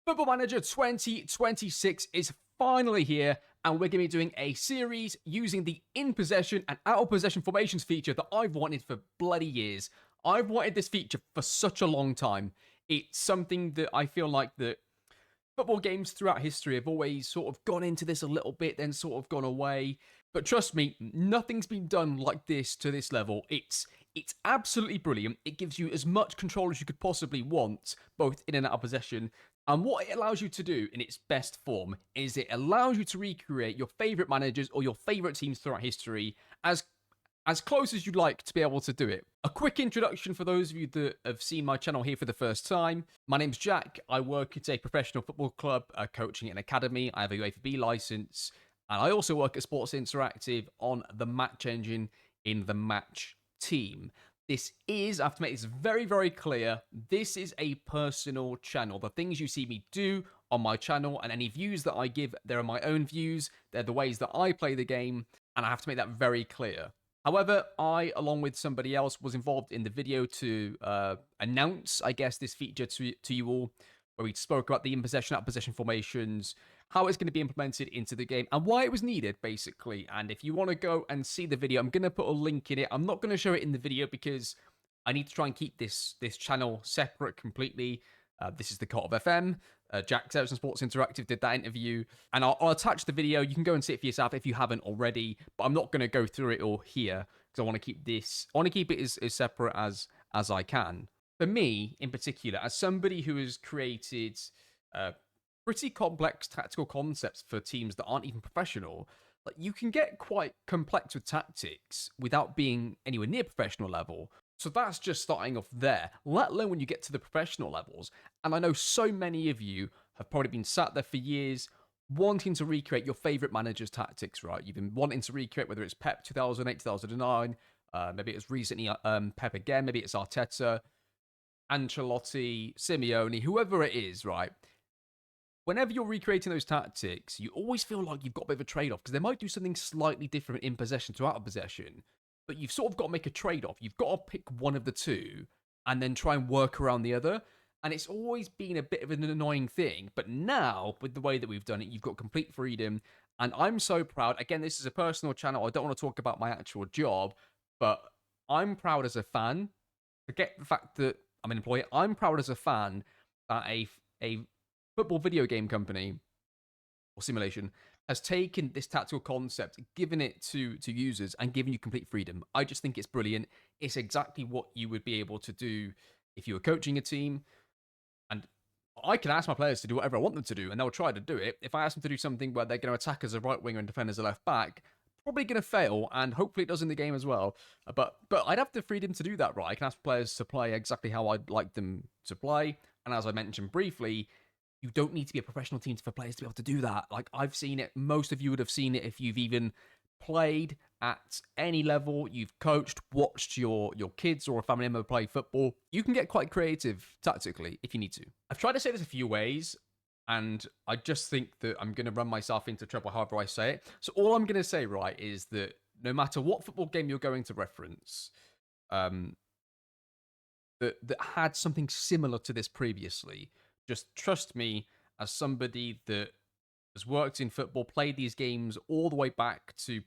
Football Manager 2026 is finally here, and we're going to be doing a series using the in possession and out of possession formations feature that I've wanted for bloody years. I've wanted this feature for such a long time. It's something that I feel like that football games throughout history have always sort of gone into this a little bit, then sort of gone away. But trust me, nothing's been done like this to this level. It's absolutely brilliant. It gives you as much control as you could possibly want, both in and out of possession. And what it allows you to do in its best form is it allows you to recreate your favourite managers or your favourite teams throughout history as close as you'd like to be able to do it. A quick introduction for those of you that have seen my channel here for the first time. My name's Jack. I work at a professional football club, coaching at an academy. I have a UEFA B licence. And I also work at Sports Interactive on the match engine in the match team. This is, I have to make this very, very clear, this is a personal channel. The things you see me do on my channel and any views that I give, they're my own views. They're the ways that I play the game, and I have to make that very clear. However, I, along with somebody else, was involved in the video to announce, I guess, this feature to you all, where we spoke about the in-possession, out-of-possession formations, how it's going to be implemented into the game, and why it was needed, basically. And if you want to go and see the video, I'm going to put a link in it. I'm not going to show it in the video because I need to try and keep this channel separate completely. This is the Cult of FM. Jack Serves and Sports Interactive did that interview, and I'll attach the video. You can go and see it for yourself if you haven't already, but I'm not going to go through it all here because I want to keep this. I want to keep it as separate as I can. For me, in particular, as somebody who has created pretty complex tactical concepts for teams that aren't even professional, like you can get quite complex with tactics without being anywhere near professional level. So that's just starting off there, let alone when you get to the professional levels. And I know so many of you have probably been sat there for years wanting to recreate your favourite manager's tactics, right? You've been wanting to recreate whether it's Pep 2008, 2009, maybe it's recently Pep again, maybe it's Arteta, Ancelotti, Simeone, whoever it is, right? Whenever you're recreating those tactics, you always feel like you've got a bit of a trade-off because they might do something slightly different in possession to out of possession, but you've sort of got to make a trade-off. You've got to pick one of the two and then try and work around the other. And it's always been a bit of an annoying thing. But now, with the way that we've done it, you've got complete freedom. And I'm so proud. Again, this is a personal channel. I don't want to talk about my actual job, but I'm proud as a fan. Forget the fact that I'm an employee. I'm proud as a fan that a football video game company or simulation has taken this tactical concept, given it to users, and given you complete freedom. I just think it's brilliant. It's exactly what you would be able to do if you were coaching a team. And I can ask my players to do whatever I want them to do, and they'll try to do it. If I ask them to do something where they're going to attack as a right winger and defend as a left back, probably going to fail, and hopefully it does in the game as well. But I'd have the freedom to do that, right? I can ask players to play exactly how I'd like them to play. And as I mentioned briefly, you don't need to be a professional team for players to be able to do that. Like, I've seen it. Most of you would have seen it if you've even played at any level. You've coached, watched your kids or a family member play football. You can get quite creative tactically if you need to. I've tried to say this a few ways, and I just think that I'm going to run myself into trouble however I say it. So all I'm going to say, right, is that no matter what football game you're going to reference, that had something similar to this previously, just trust me, as somebody that has worked in football, played these games all the way back to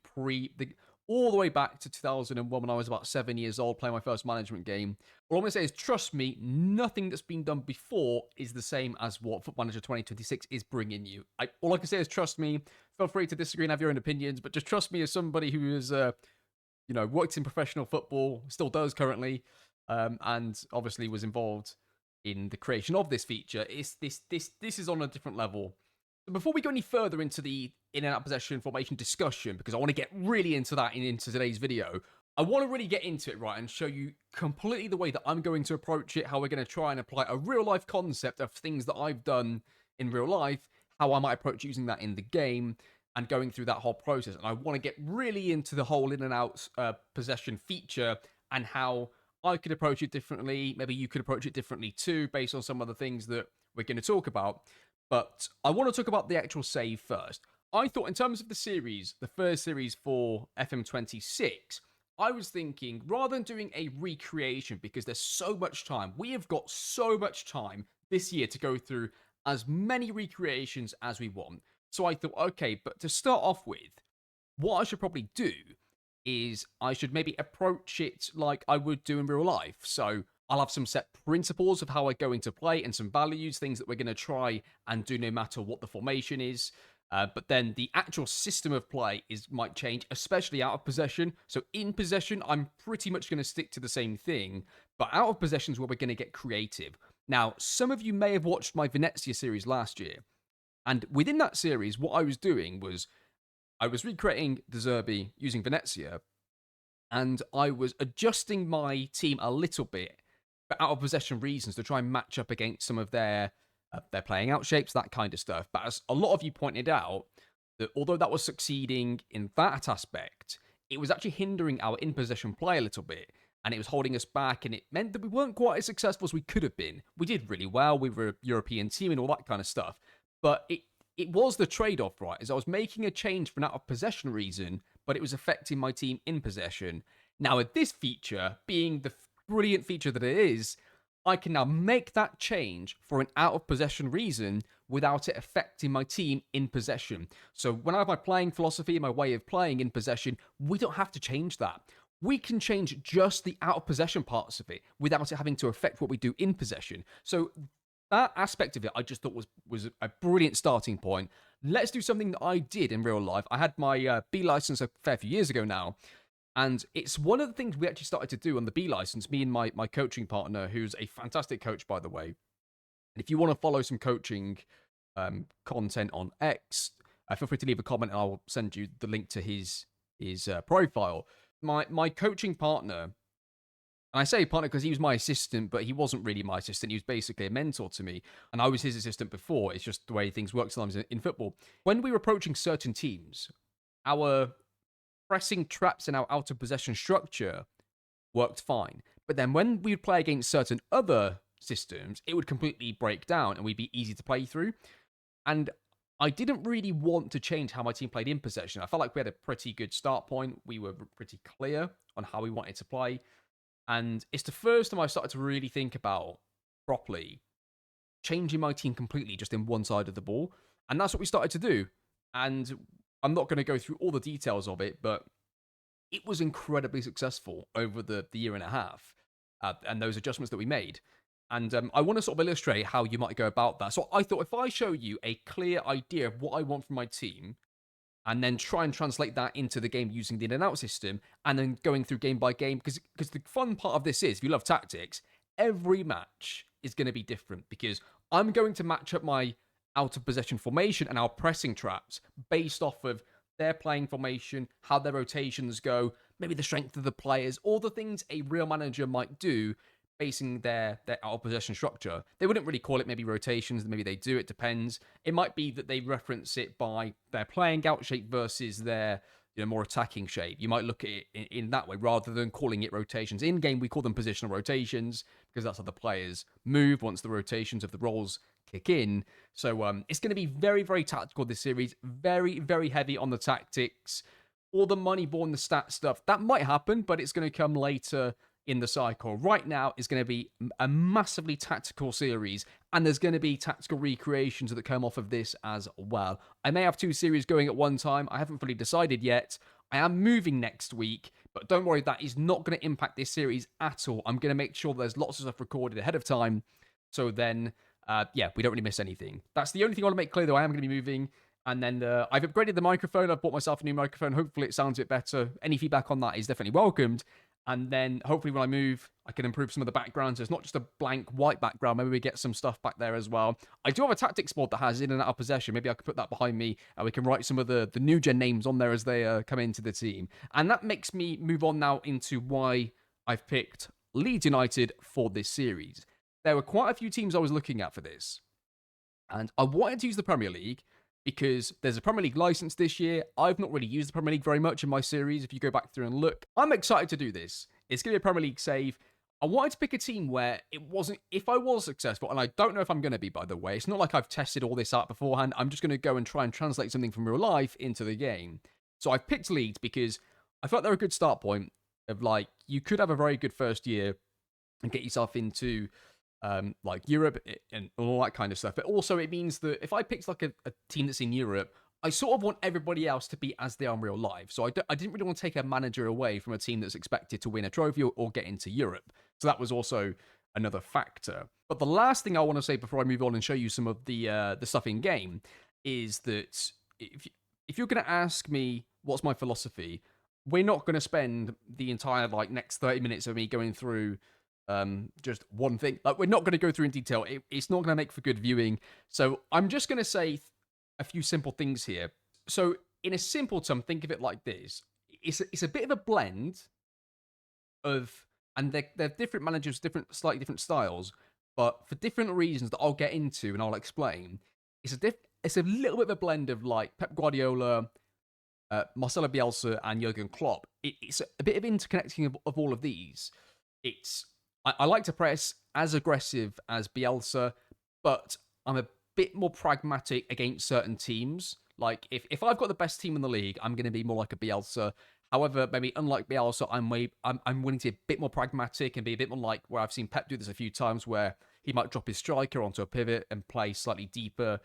2001 when I was about 7 years old, playing my first management game. All I'm going to say is, trust me, nothing that's been done before is the same as what Football Manager 2026 is bringing you. All I can say is, trust me. Feel free to disagree and have your own opinions, but just trust me as somebody who has, worked in professional football, still does currently, and obviously was involved in the creation of this feature. This is on a different level. So before we go any further into the in and out possession formation discussion, because I want to get really into that into today's video, I want to really get into it, right, and show you completely the way that I'm going to approach it, how we're going to try and apply a real life concept of things that I've done in real life, how I might approach using that in the game, and going through that whole process. And I want to get really into the whole in and out possession feature and how I could approach it differently. Maybe you could approach it differently too, based on some of the things that we're going to talk about. But I want to talk about the actual save first. I thought in terms of the series, the first series for FM26, I was thinking, rather than doing a recreation, because there's so much time, we have got so much time this year to go through as many recreations as we want. So I thought, okay, but to start off with, what I should probably do is I should maybe approach it like I would do in real life. So I'll have some set principles of how I go into play and some values, things that we're going to try and do no matter what the formation is. But then the actual system of play might change, especially out of possession. So in possession, I'm pretty much going to stick to the same thing, but out of possession is where we're going to get creative. Now, some of you may have watched my Venezia series last year, and within that series, what I was doing was I was recreating the Zerbi using Venezia, and I was adjusting my team a little bit for out of possession reasons to try and match up against some of their playing out shapes, that kind of stuff. But as a lot of you pointed out, that although that was succeeding in that aspect, it was actually hindering our in possession play a little bit, and it was holding us back, and it meant that we weren't quite as successful as we could have been. We did really well, we were a European team and all that kind of stuff, but it was the trade-off, right? As I was making a change for an out-of-possession reason, but it was affecting my team in possession. Now, with this feature, being the brilliant feature that it is, I can now make that change for an out-of-possession reason without it affecting my team in possession. So when I have my playing philosophy and my way of playing in possession, we don't have to change that. We can change just the out-of-possession parts of it without it having to affect what we do in possession. So that aspect of it, I just thought was a brilliant starting point. Let's do something that I did in real life. I had my B license a fair few years ago now, and it's one of the things we actually started to do on the B license, me and my coaching partner, who's a fantastic coach, by the way. And if you want to follow some coaching content on X, feel free to leave a comment and I'll send you the link to his profile. My coaching partner, and I say partner because he was my assistant, but he wasn't really my assistant. He was basically a mentor to me, and I was his assistant before. It's just the way things work sometimes in football. When we were approaching certain teams, our pressing traps in our out of possession structure worked fine. But then when we would play against certain other systems, it would completely break down and we'd be easy to play through. And I didn't really want to change how my team played in possession. I felt like we had a pretty good start point. We were pretty clear on how we wanted to play. And it's the first time I started to really think about properly changing my team completely just in one side of the ball. And that's what we started to do. And I'm not going to go through all the details of it, but it was incredibly successful over the year and a half and those adjustments that we made. And I want to sort of illustrate how you might go about that. So I thought if I show you a clear idea of what I want from my team, and then try and translate that into the game using the in and out system, and then going through game by game, because the fun part of this is, if you love tactics, every match is going to be different, because I'm going to match up my out of possession formation and our pressing traps based off of their playing formation, how their rotations go, maybe the strength of the players, all the things a real manager might do basing their out of possession structure. They wouldn't really call it maybe rotations, maybe they do, it depends. It might be that they reference it by their playing out shape versus their more attacking shape. You might look at it in that way rather than calling it rotations. In game, we call them positional rotations because that's how the players move once the rotations of the roles kick in. So it's going to be very, very tactical this series. Very, very heavy on the tactics. All the money born, the stat stuff, that might happen, but it's going to come later in the cycle. Right now is going to be a massively tactical series, and there's going to be tactical recreations that come off of this as well. I may have two series going at one time. I haven't fully decided yet. I am moving next week, but don't worry, that is not going to impact this series at all. I'm going to make sure there's lots of stuff recorded ahead of time, so then, we don't really miss anything. That's the only thing I want to make clear, though. I am going to be moving. And then I've upgraded the microphone. I've bought myself a new microphone. Hopefully it sounds a bit better. Any feedback on that is definitely welcomed. And then hopefully when I move, I can improve some of the backgrounds. So it's not just a blank white background. Maybe we get some stuff back there as well. I do have a tactics board that has in and out of possession. Maybe I could put that behind me and we can write some of the new gen names on there as they come into the team. And that makes me move on now into why I've picked Leeds United for this series. There were quite a few teams I was looking at for this. And I wanted to use the Premier League because there's a Premier League license this year. I've not really used the Premier League very much in my series. If you go back through and look, I'm excited to do this. It's going to be a Premier League save. I wanted to pick a team where it wasn't, if I was successful, and I don't know if I'm going to be, by the way, it's not like I've tested all this out beforehand. I'm just going to go and try and translate something from real life into the game. So I've picked Leeds because I felt they're a good start point of you could have a very good first year and get yourself into like Europe and all that kind of stuff. But also it means that if I picked like a team that's in Europe, I sort of want everybody else to be as they are in real life. So I didn't really want to take a manager away from a team that's expected to win a trophy or get into Europe. So that was also another factor. But the last thing I want to say before I move on and show you some of the stuff in game is that if you're going to ask me what's my philosophy, we're not going to spend the entire like next 30 minutes of me going through just one thing. Like, we're not going to go through in detail. It's not going to make for good viewing. So I'm just going to say a few simple things here. So in a simple term, think of it like this. It's a bit of a blend of, and they're different managers, slightly different styles, but for different reasons that I'll get into and I'll explain. It's a little bit of a blend of like Pep Guardiola, Marcelo Bielsa, and Jurgen Klopp. It's a bit of interconnecting of all of these. I like to press as aggressive as Bielsa, but I'm a bit more pragmatic against certain teams. Like, if I've got the best team in the league, I'm going to be more like a Bielsa. However, maybe unlike Bielsa, I'm willing to be a bit more pragmatic and be a bit more like where I've seen Pep do this a few times, where he might drop his striker onto a pivot and play slightly deeper.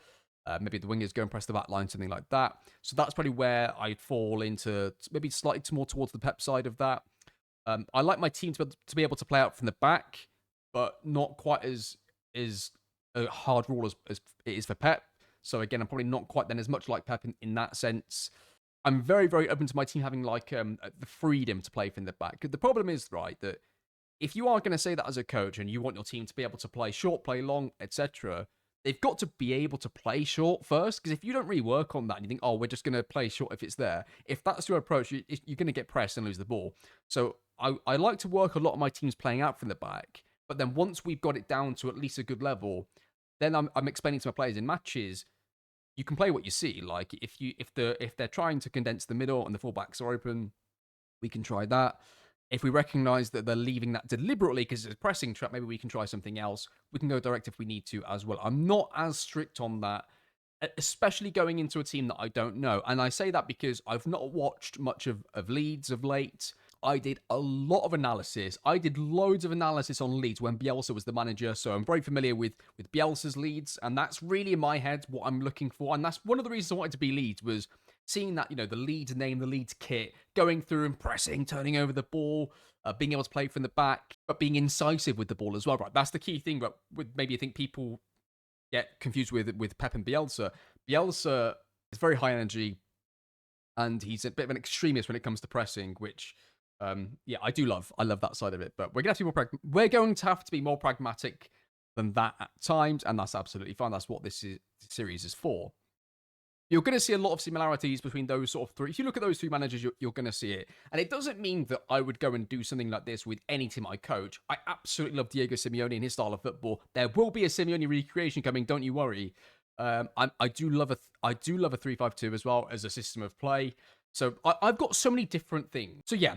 Maybe the wingers go and press the back line, something like that. So that's probably where I'd fall into, maybe slightly more towards the Pep side of that. I like my team to be able to play out from the back, but not quite as a hard rule as it is for Pep. So again, I'm probably not quite then as much like Pep in that sense. I'm very, very open to my team having like the freedom to play from the back. The problem is, right, that if you are going to say that as a coach and you want your team to be able to play short, play long, etc., they've got to be able to play short first. Because if you don't really work on that and you think, oh, we're just going to play short if it's there, if that's your approach, you're going to get pressed and lose the ball. So I like to work a lot of my teams playing out from the back. But then once we've got it down to at least a good level, then I'm explaining to my players in matches, you can play what you see. Like, if they're trying to condense the middle and the fullbacks are open, we can try that. If we recognize that they're leaving that deliberately because it's a pressing trap, maybe we can try something else. We can go direct if we need to as well. I'm not as strict on that, especially going into a team that I don't know. And I say that because I've not watched much of Leeds of late. I did a lot of analysis. I did loads of analysis on Leeds when Bielsa was the manager, so I'm very familiar with Bielsa's Leeds, and that's really in my head what I'm looking for. And that's one of the reasons I wanted to be Leeds, was seeing that, the Leeds name, the Leeds kit, going through and pressing, turning over the ball, being able to play from the back, but being incisive with the ball as well, right? That's the key thing, but maybe I think people get confused with Pep and Bielsa. Bielsa is very high energy, and he's a bit of an extremist when it comes to pressing, which... I do love. I love that side of it, but we're going to have to be more pragmatic than that at times, and that's absolutely fine. That's what this series is for. You're going to see a lot of similarities between those sort of three. If you look at those three managers, you're going to see it. And it doesn't mean that I would go and do something like this with any team I coach. I absolutely love Diego Simeone and his style of football. There will be a Simeone recreation coming, don't you worry. I do love a 3-5-2 as well as a system of play. So I've got so many different things. So yeah,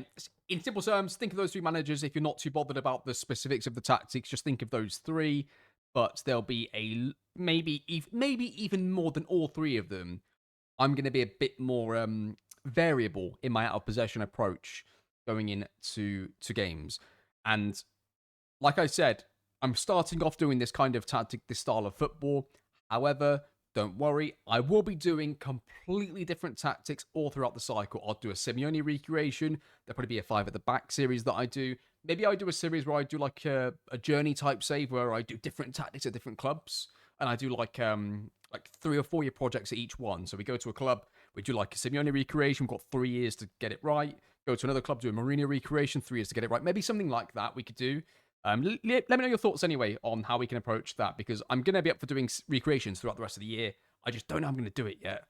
in simple terms, think of those three managers. If you're not too bothered about the specifics of the tactics, just think of those three. But there'll be maybe even more than all three of them. I'm going to be a bit more variable in my out of possession approach going into games. And like I said, I'm starting off doing this kind of tactic, this style of football. However, don't worry, I will be doing completely different tactics all throughout the cycle. I'll do a Simeone recreation. There'll probably be a 5 at the back series that I do. Maybe I do a series where I do like a journey type save where I do different tactics at different clubs. And I do like 3 or 4 year projects at each one. So we go to a club, we do like a Simeone recreation. We've got 3 years to get it right. Go to another club, do a Mourinho recreation, 3 years to get it right. Maybe something like that we could do. Let me know your thoughts anyway on how we can approach that, because I'm going to be up for doing recreations throughout the rest of the year. I just don't know how I'm going to do it yet.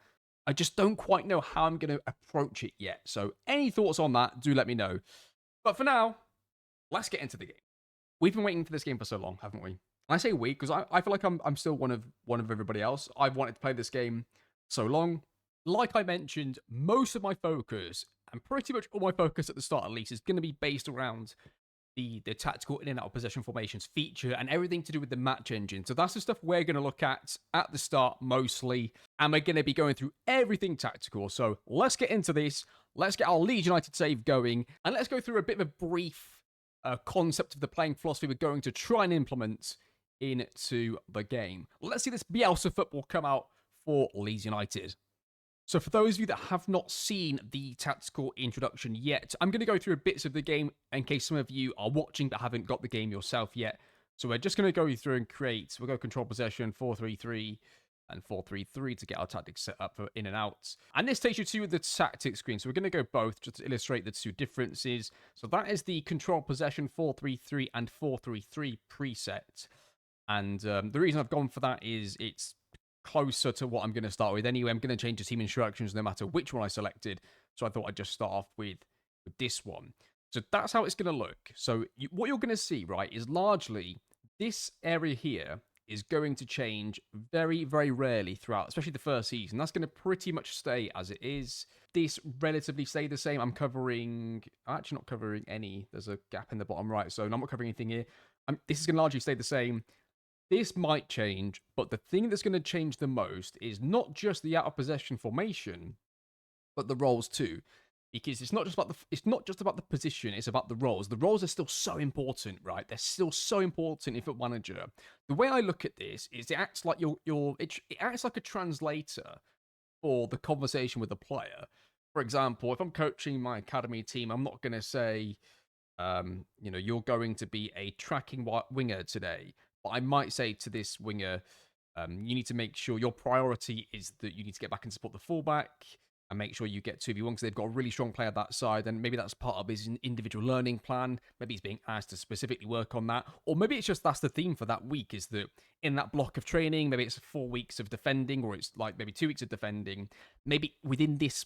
I just don't quite know how I'm going to approach it yet. So any thoughts on that, do let me know. But for now, let's get into the game. We've been waiting for this game for so long, haven't we? And I say we because I feel like I'm still one of everybody else. I've wanted to play this game so long. Like I mentioned, most of my focus, and pretty much all my focus at the start at least, is going to be based around the tactical in and out of possession formations feature and everything to do with the match engine. So that's the stuff we're going to look at the start mostly, and we're going to be going through everything tactical. So let's get into this. Let's get our Leeds United save going, and let's go through a bit of a brief concept of the playing philosophy we're going to try and implement into the game. Let's see this Bielsa football come out for Leeds United. So for those of you that have not seen the tactical introduction yet, I'm going to go through bits of the game in case some of you are watching but haven't got the game yourself yet. So we're just going to go through and create, we'll go control possession, 4-3-3 and 4-3-3 to get our tactics set up for in and out. And this takes you to the tactics screen. So we're going to go both just to illustrate the two differences. So that is the control possession 4-3-3 and 4-3-3 preset. And the reason I've gone for that is it's closer to what I'm going to start with anyway. I'm going to change the team instructions no matter which one I selected. So I thought I'd just start off with this one. So that's how it's going to look. So what you're going to see, right, is largely this area here is going to change very, very rarely throughout, especially the first season. That's going to pretty much stay as it is. This relatively stay the same. I'm actually not covering any. There's a gap in the bottom right, so I'm not covering anything here. This is going to largely stay the same. This might change, but the thing that's going to change the most is not just the out of possession formation, but the roles too. Because it's not just about the position, it's about the roles. The roles are still so important, right? They're still so important in Football Manager. The way I look at this is it acts like it acts like a translator for the conversation with the player. For example, if I'm coaching my academy team, I'm not going to say, you're going to be a tracking winger today. But I might say to this winger, you need to make sure your priority is that you need to get back and support the fullback and make sure you get 2v1 because they've got a really strong player that side. And maybe that's part of his individual learning plan. Maybe he's being asked to specifically work on that. Or maybe it's just that's the theme for that week is that in that block of training, maybe it's 4 weeks of defending or it's like maybe 2 weeks of defending. Maybe within this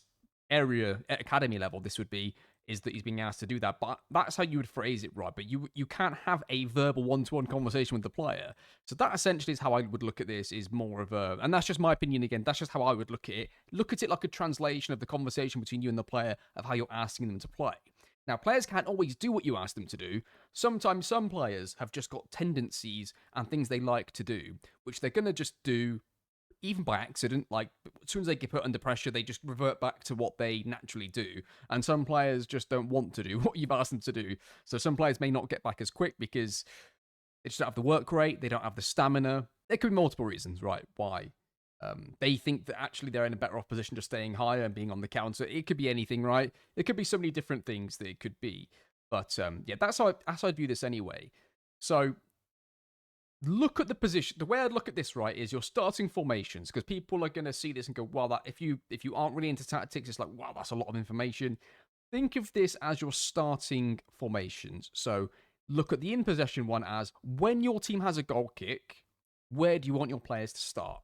area at academy level, this would be is that he's being asked to do that. But that's how you would phrase it, right? But you can't have a verbal one-to-one conversation with the player. So that essentially is how I would look at this, is more of a... And that's just my opinion again. That's just how I would look at it. Look at it like a translation of the conversation between you and the player of how you're asking them to play. Now, players can't always do what you ask them to do. Sometimes some players have just got tendencies and things they like to do, which they're going to just do even by accident. Like, as soon as they get put under pressure, they just revert back to what they naturally do. And some players just don't want to do what you've asked them to do. So some players may not get back as quick because they just don't have the work rate, they don't have the stamina. There could be multiple reasons, right, why. They think that actually they're in a better off position just staying higher and being on the counter. It could be anything, right? It could be so many different things that it could be. But yeah, that's how I view this anyway. So look at the position. The way I'd look at this, right, is your starting formations, because people are going to see this and go, wow, that if you aren't really into tactics, it's like, wow, that's a lot of information. Think of this as your starting formations. So look at the in possession one as when your team has a goal kick, where do you want your players to start?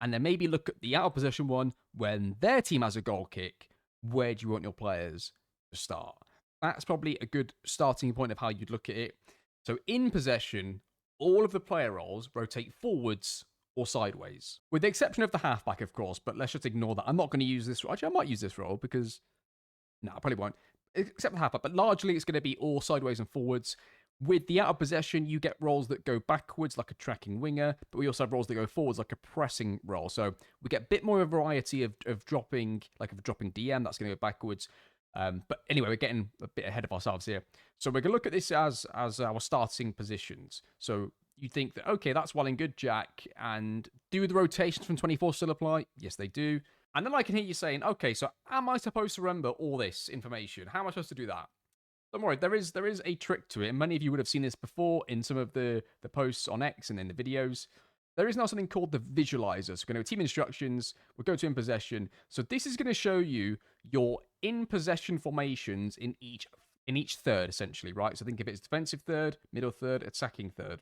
And then maybe look at the out of possession one when their team has a goal kick, where do you want your players to start? That's probably a good starting point of how you'd look at it. So in possession, all of the player roles rotate forwards or sideways, with the exception of the halfback, of course, but let's just ignore that. I'm not going to use this. Actually, I might use this role because... No, I probably won't. Except the halfback, but largely it's going to be all sideways and forwards. With the out of possession, you get roles that go backwards, like a tracking winger, but we also have roles that go forwards, like a pressing role. So we get a bit more of a variety of dropping, like of dropping DM, that's going to go backwards. But anyway, we're getting a bit ahead of ourselves here. So we're going to look at this as our starting positions. So you think that, okay, that's well and good, Jack. And do the rotations from 24 still apply? Yes, they do. And then I can hear you saying, okay, so am I supposed to remember all this information? How am I supposed to do that? Don't worry, there is a trick to it. And many of you would have seen this before in some of the posts on X and in the videos. There is now something called the visualizer. So we're going to go team instructions, we'll go to in possession. So this is going to show you your in possession formations in each third, essentially, right? So think of it as defensive third, middle third, attacking third,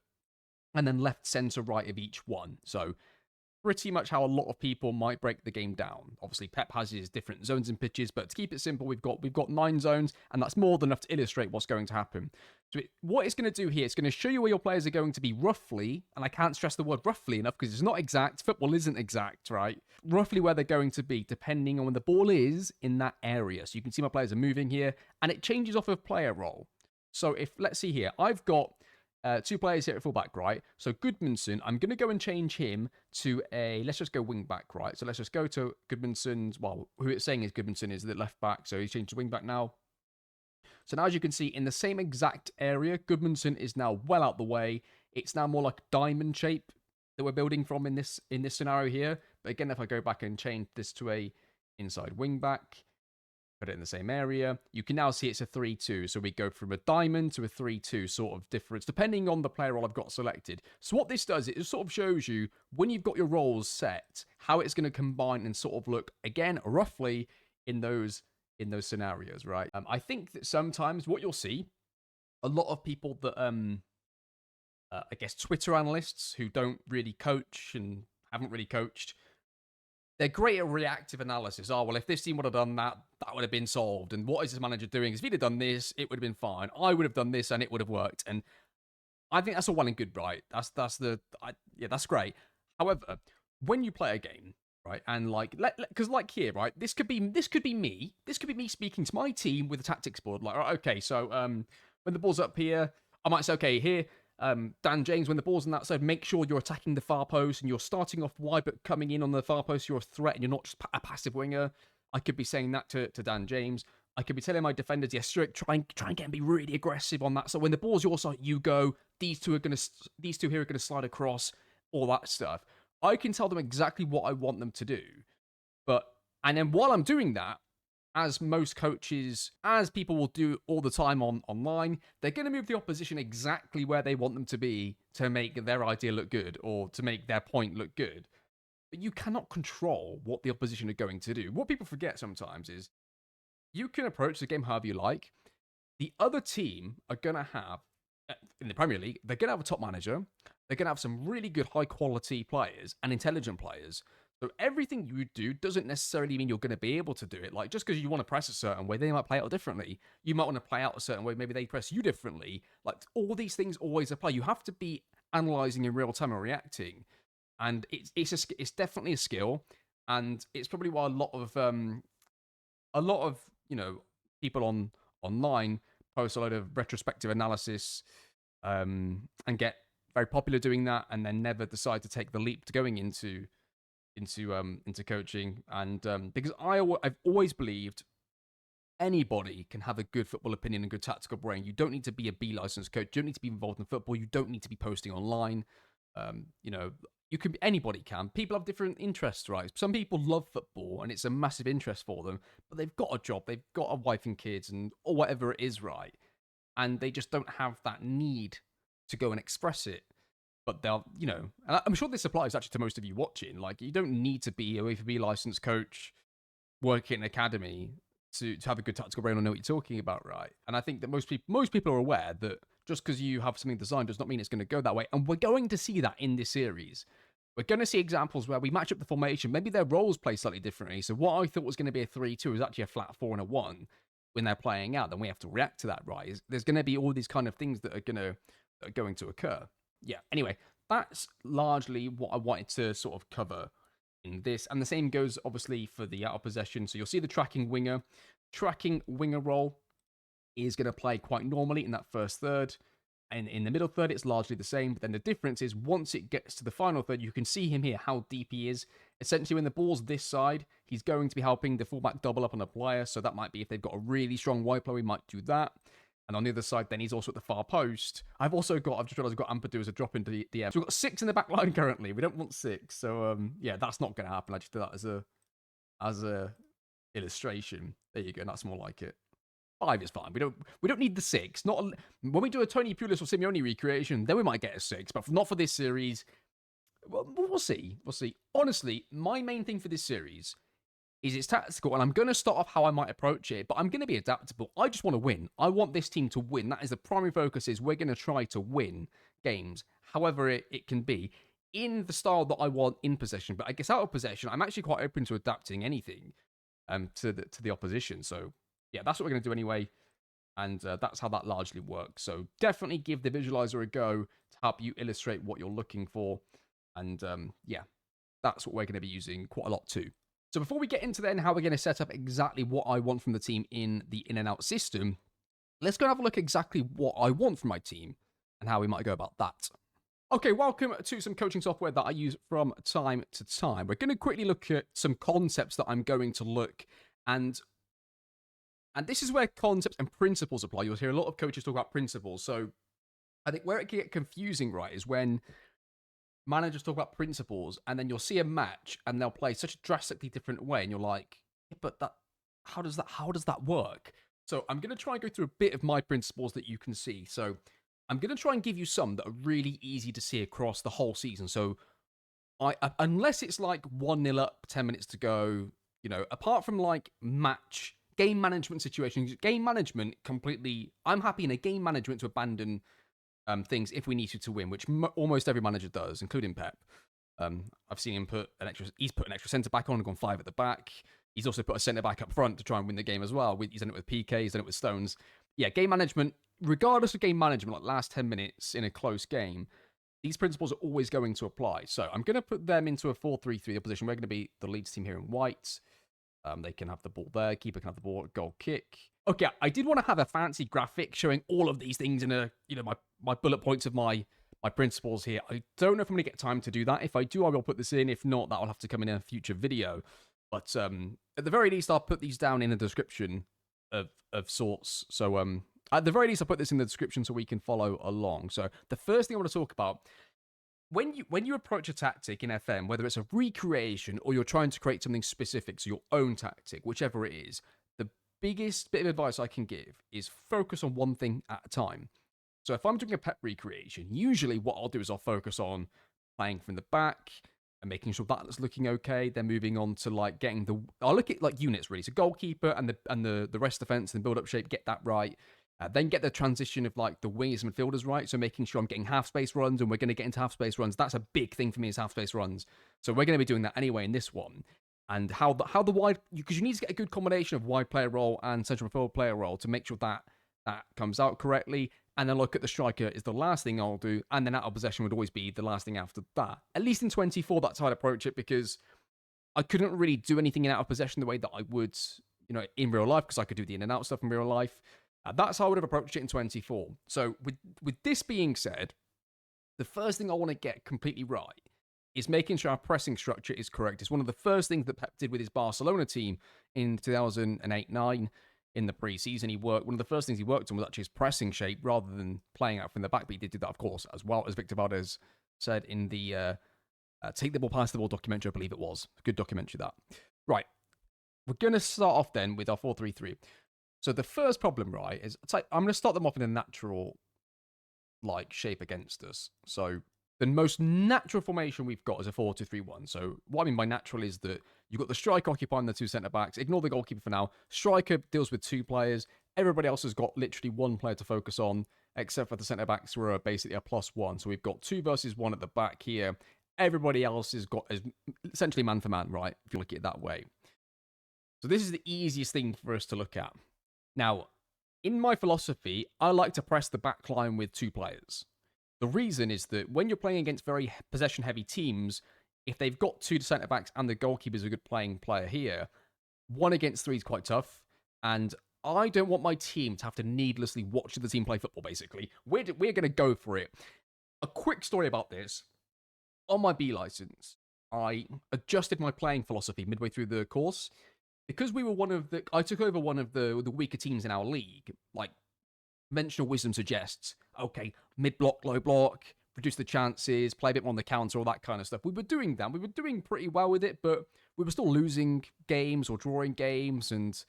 and then left, center, right of each one. So pretty much how a lot of people might break the game down. Obviously, Pep has his different zones and pitches, but to keep it simple, we've got 9 zones, and that's more than enough to illustrate what's going to happen. So what it's going to do here, it's going to show you where your players are going to be roughly, and I can't stress the word roughly enough because it's not exact. Football isn't exact, right? Roughly where they're going to be, depending on when the ball is in that area. So you can see my players are moving here, and it changes off of player role. So let's see here, I've got 2 players here at fullback, right? So Goodmanson, I'm going to go and change him to let's just go wing back, right? So let's just go to Goodmanson's, well, who it's saying is Goodmanson is the left back, so he's changed to wing back now. So now, as you can see, in the same exact area, Goodmanson is now well out the way. It's now more like diamond shape that we're building from in this scenario here. But again, if I go back and change this to a inside wing back, put it in the same area, you can now see it's a 3-2. So we go from a diamond to a 3-2 sort of difference, depending on the player role I've got selected. So what this does, it sort of shows you, when you've got your roles set, how it's going to combine and sort of look, again, roughly in those scenarios, right? I think that sometimes what you'll see, a lot of people that, I guess, Twitter analysts who don't really coach and haven't really coached, they're great at reactive analysis. Oh, well, if this team would have done that, that would have been solved. And what is this manager doing? If he'd have done this, it would have been fine. I would have done this and it would have worked. And I think that's all well and good, right? That's great. However, when you play a game, right, and because like here, right, this could be me speaking to my team with a tactics board. Like, right, okay, so when the ball's up here, I might say, okay, here, Dan James, when the ball's on that side, make sure you're attacking the far post and you're starting off wide, but coming in on the far post, you're a threat and you're not just a passive winger. I could be saying that to Dan James. I could be telling my defenders, yes, try and get and be really aggressive on that. So when the ball's your side, you go. These two here are gonna slide across, all that stuff. I can tell them exactly what I want them to do. And then while I'm doing that, as most coaches, as people will do all the time online, they're going to move the opposition exactly where they want them to be to make their idea look good or to make their point look good. But you cannot control what the opposition are going to do. What people forget sometimes is you can approach the game however you like. The other team are going to have, in the Premier League, they're going to have a top manager. They're going to have some really good high quality players and intelligent players. So everything you do doesn't necessarily mean you're going to be able to do it. Like, just because you want to press a certain way, they might play out differently. You might want to play out a certain way. Maybe they press you differently. Like, all these things always apply. You have to be analyzing in real time and reacting. And it's definitely a skill. And it's probably why a lot of people online post a load of retrospective analysis and get very popular doing that, and then never decide to take the leap to going into coaching. And because I've always believed anybody can have a good football opinion and good tactical brain. You don't need to be a B licensed coach. You don't need to be involved in football. You don't need to be posting online. Anybody can. People have different interests, right? Some people love football and it's a massive interest for them, but they've got a job, they've got a wife and kids, or whatever it is, right? And they just don't have that need to go and express it. But they'll, and I'm sure this applies actually to most of you watching. Like, you don't need to be a UEFA B licensed coach, work in an academy to have a good tactical brain or know what you're talking about, right? And I think that most people are aware that just because you have something designed does not mean it's going to go that way. And we're going to see that in this series. We're going to see examples where we match up the formation. Maybe their roles play slightly differently. So what I thought was going to be a 3-2 is actually a flat 4 and a 1 when they're playing out. Then we have to react to that, right? There's going to be all these kind of things that are going to occur. Yeah, anyway, that's largely what I wanted to sort of cover in this. And the same goes, obviously, for the out of possession. So you'll see the tracking winger. Tracking winger role is going to play quite normally in that first third. And in the middle third, it's largely the same. But then the difference is once it gets to the final third, you can see him here, how deep he is. Essentially, when the ball's this side, he's going to be helping the fullback double up on a player. So that might be if they've got a really strong wide player, we might do that. And on the other side, then he's also at the far post. I've just realised I've got Ampadu as a drop into the end. So we've got 6 in the back line currently. We don't want 6. So, yeah, that's not going to happen. I just did that as a illustration. There you go. That's more like it. 5 is fine. We don't need the 6. When we do a Tony Pulis or Simeone recreation, then we might get a 6. But not for this series. Well, we'll see. We'll see. Honestly, my main thing for this series is it's tactical, and I'm going to start off how I might approach it, but I'm going to be adaptable. I just want to win. I want this team to win. That is the primary focus, is we're going to try to win games, however it can be, in the style that I want in possession. But I guess out of possession, I'm actually quite open to adapting anything to the opposition. So, yeah, that's what we're going to do anyway, and that's how that largely works. So definitely give the visualizer a go to help you illustrate what you're looking for, and yeah, that's what we're going to be using quite a lot too. So before we get into then how we're going to set up exactly what I want from the team in the in and out system, let's go and have a look exactly what I want from my team and how we might go about that. Okay, welcome to some coaching software that I use from time to time. We're going to quickly look at some concepts that I'm going to look, and this is where concepts and principles apply. You'll hear a lot of coaches talk about principles. So I think where it can get confusing, right, is when managers talk about principles, and then you'll see a match and they'll play such a drastically different way, and you're like, yeah, but that how does that work? So I'm gonna try and go through a bit of my principles that you can see. So I'm gonna try and give you some that are really easy to see across the whole season. So unless it's like 1-0 up, 10 minutes to go, apart from like match game management situations, game management completely. I'm happy in a game management to abandon things if we need to win, which almost every manager does, including Pep. I've seen him put an extra. He's put an extra centre back on and gone 5 at the back. He's also put a centre back up front to try and win the game as well. He's done it with PK. He's done it with Stones. Yeah, game management. Regardless of game management, like last 10 minutes in a close game, these principles are always going to apply. So I'm going to put them into a 4-3-3. The position we're going to be the Leeds team here in white. They can have the ball there. Keeper can have the ball. Goal kick. Okay, I did want to have a fancy graphic showing all of these things in a, my bullet points of my principles here. I don't know if I'm going to get time to do that. If I do, I will put this in. If not, that will have to come in a future video. But at the very least, I'll put these down in the description of sorts. So at the very least, I'll put this in the description so we can follow along. So the first thing I want to talk about, when you approach a tactic in FM, whether it's a recreation or you're trying to create something specific, so your own tactic, whichever it is, the biggest bit of advice I can give is focus on one thing at a time. So if I'm doing a Pep recreation, usually what I'll do is I'll focus on playing from the back and making sure that's looking okay. Then moving on to like I'll look at like units really. So goalkeeper and the rest defense and build up shape, get that right. Then get the transition of like the wingers and midfielders right. So making sure I'm getting half space runs, and we're going to get into half space runs. That's a big thing for me is half space runs. So we're going to be doing that anyway in this one. And how the wide, because you need to get a good combination of wide player role and central midfield player role to make sure that comes out correctly. And then look at the striker is the last thing I'll do. And then out of possession would always be the last thing after that. At least in 24, that's how I'd approach it, because I couldn't really do anything in out of possession the way that I would, in real life, because I could do the in and out stuff in real life. That's how I would have approached it in 24. So with this being said, the first thing I want to get completely right is making sure our pressing structure is correct. It's one of the first things that Pep did with his Barcelona team in 2008-9 in the preseason. One of the first things he worked on was actually his pressing shape rather than playing out from the back. But he did do that, of course, as well as Victor Valdez said in the Take the Ball, Pass the Ball documentary, I believe it was. Good documentary, that. Right. We're going to start off then with our 4-3-3. So the first problem, right, is I'm going to start them off in a natural shape against us. So the most natural formation we've got is a 4-2-3-1. So what I mean by natural is that you've got the striker occupying the 2 centre-backs. Ignore the goalkeeper for now. Striker deals with 2 players. Everybody else has got literally 1 player to focus on, except for the centre-backs who are basically a +1. So we've got 2 versus 1 at the back here. Everybody else is essentially man for man, right, if you look at it that way. So this is the easiest thing for us to look at. Now, in my philosophy, I like to press the back line with 2 players. The reason is that when you're playing against very possession-heavy teams, if they've got 2 centre-backs and the goalkeeper's a good playing player here, 1 against 3 is quite tough, and I don't want my team to have to needlessly watch the team play football, basically. We're going to go for it. A quick story about this. On my B license, I adjusted my playing philosophy midway through the course. Because we were I took over one of the weaker teams in our league, like conventional wisdom suggests, okay, mid-block, low block, reduce the chances, play a bit more on the counter, all that kind of stuff. We were doing that. We were doing pretty well with it, but we were still losing games or drawing games, and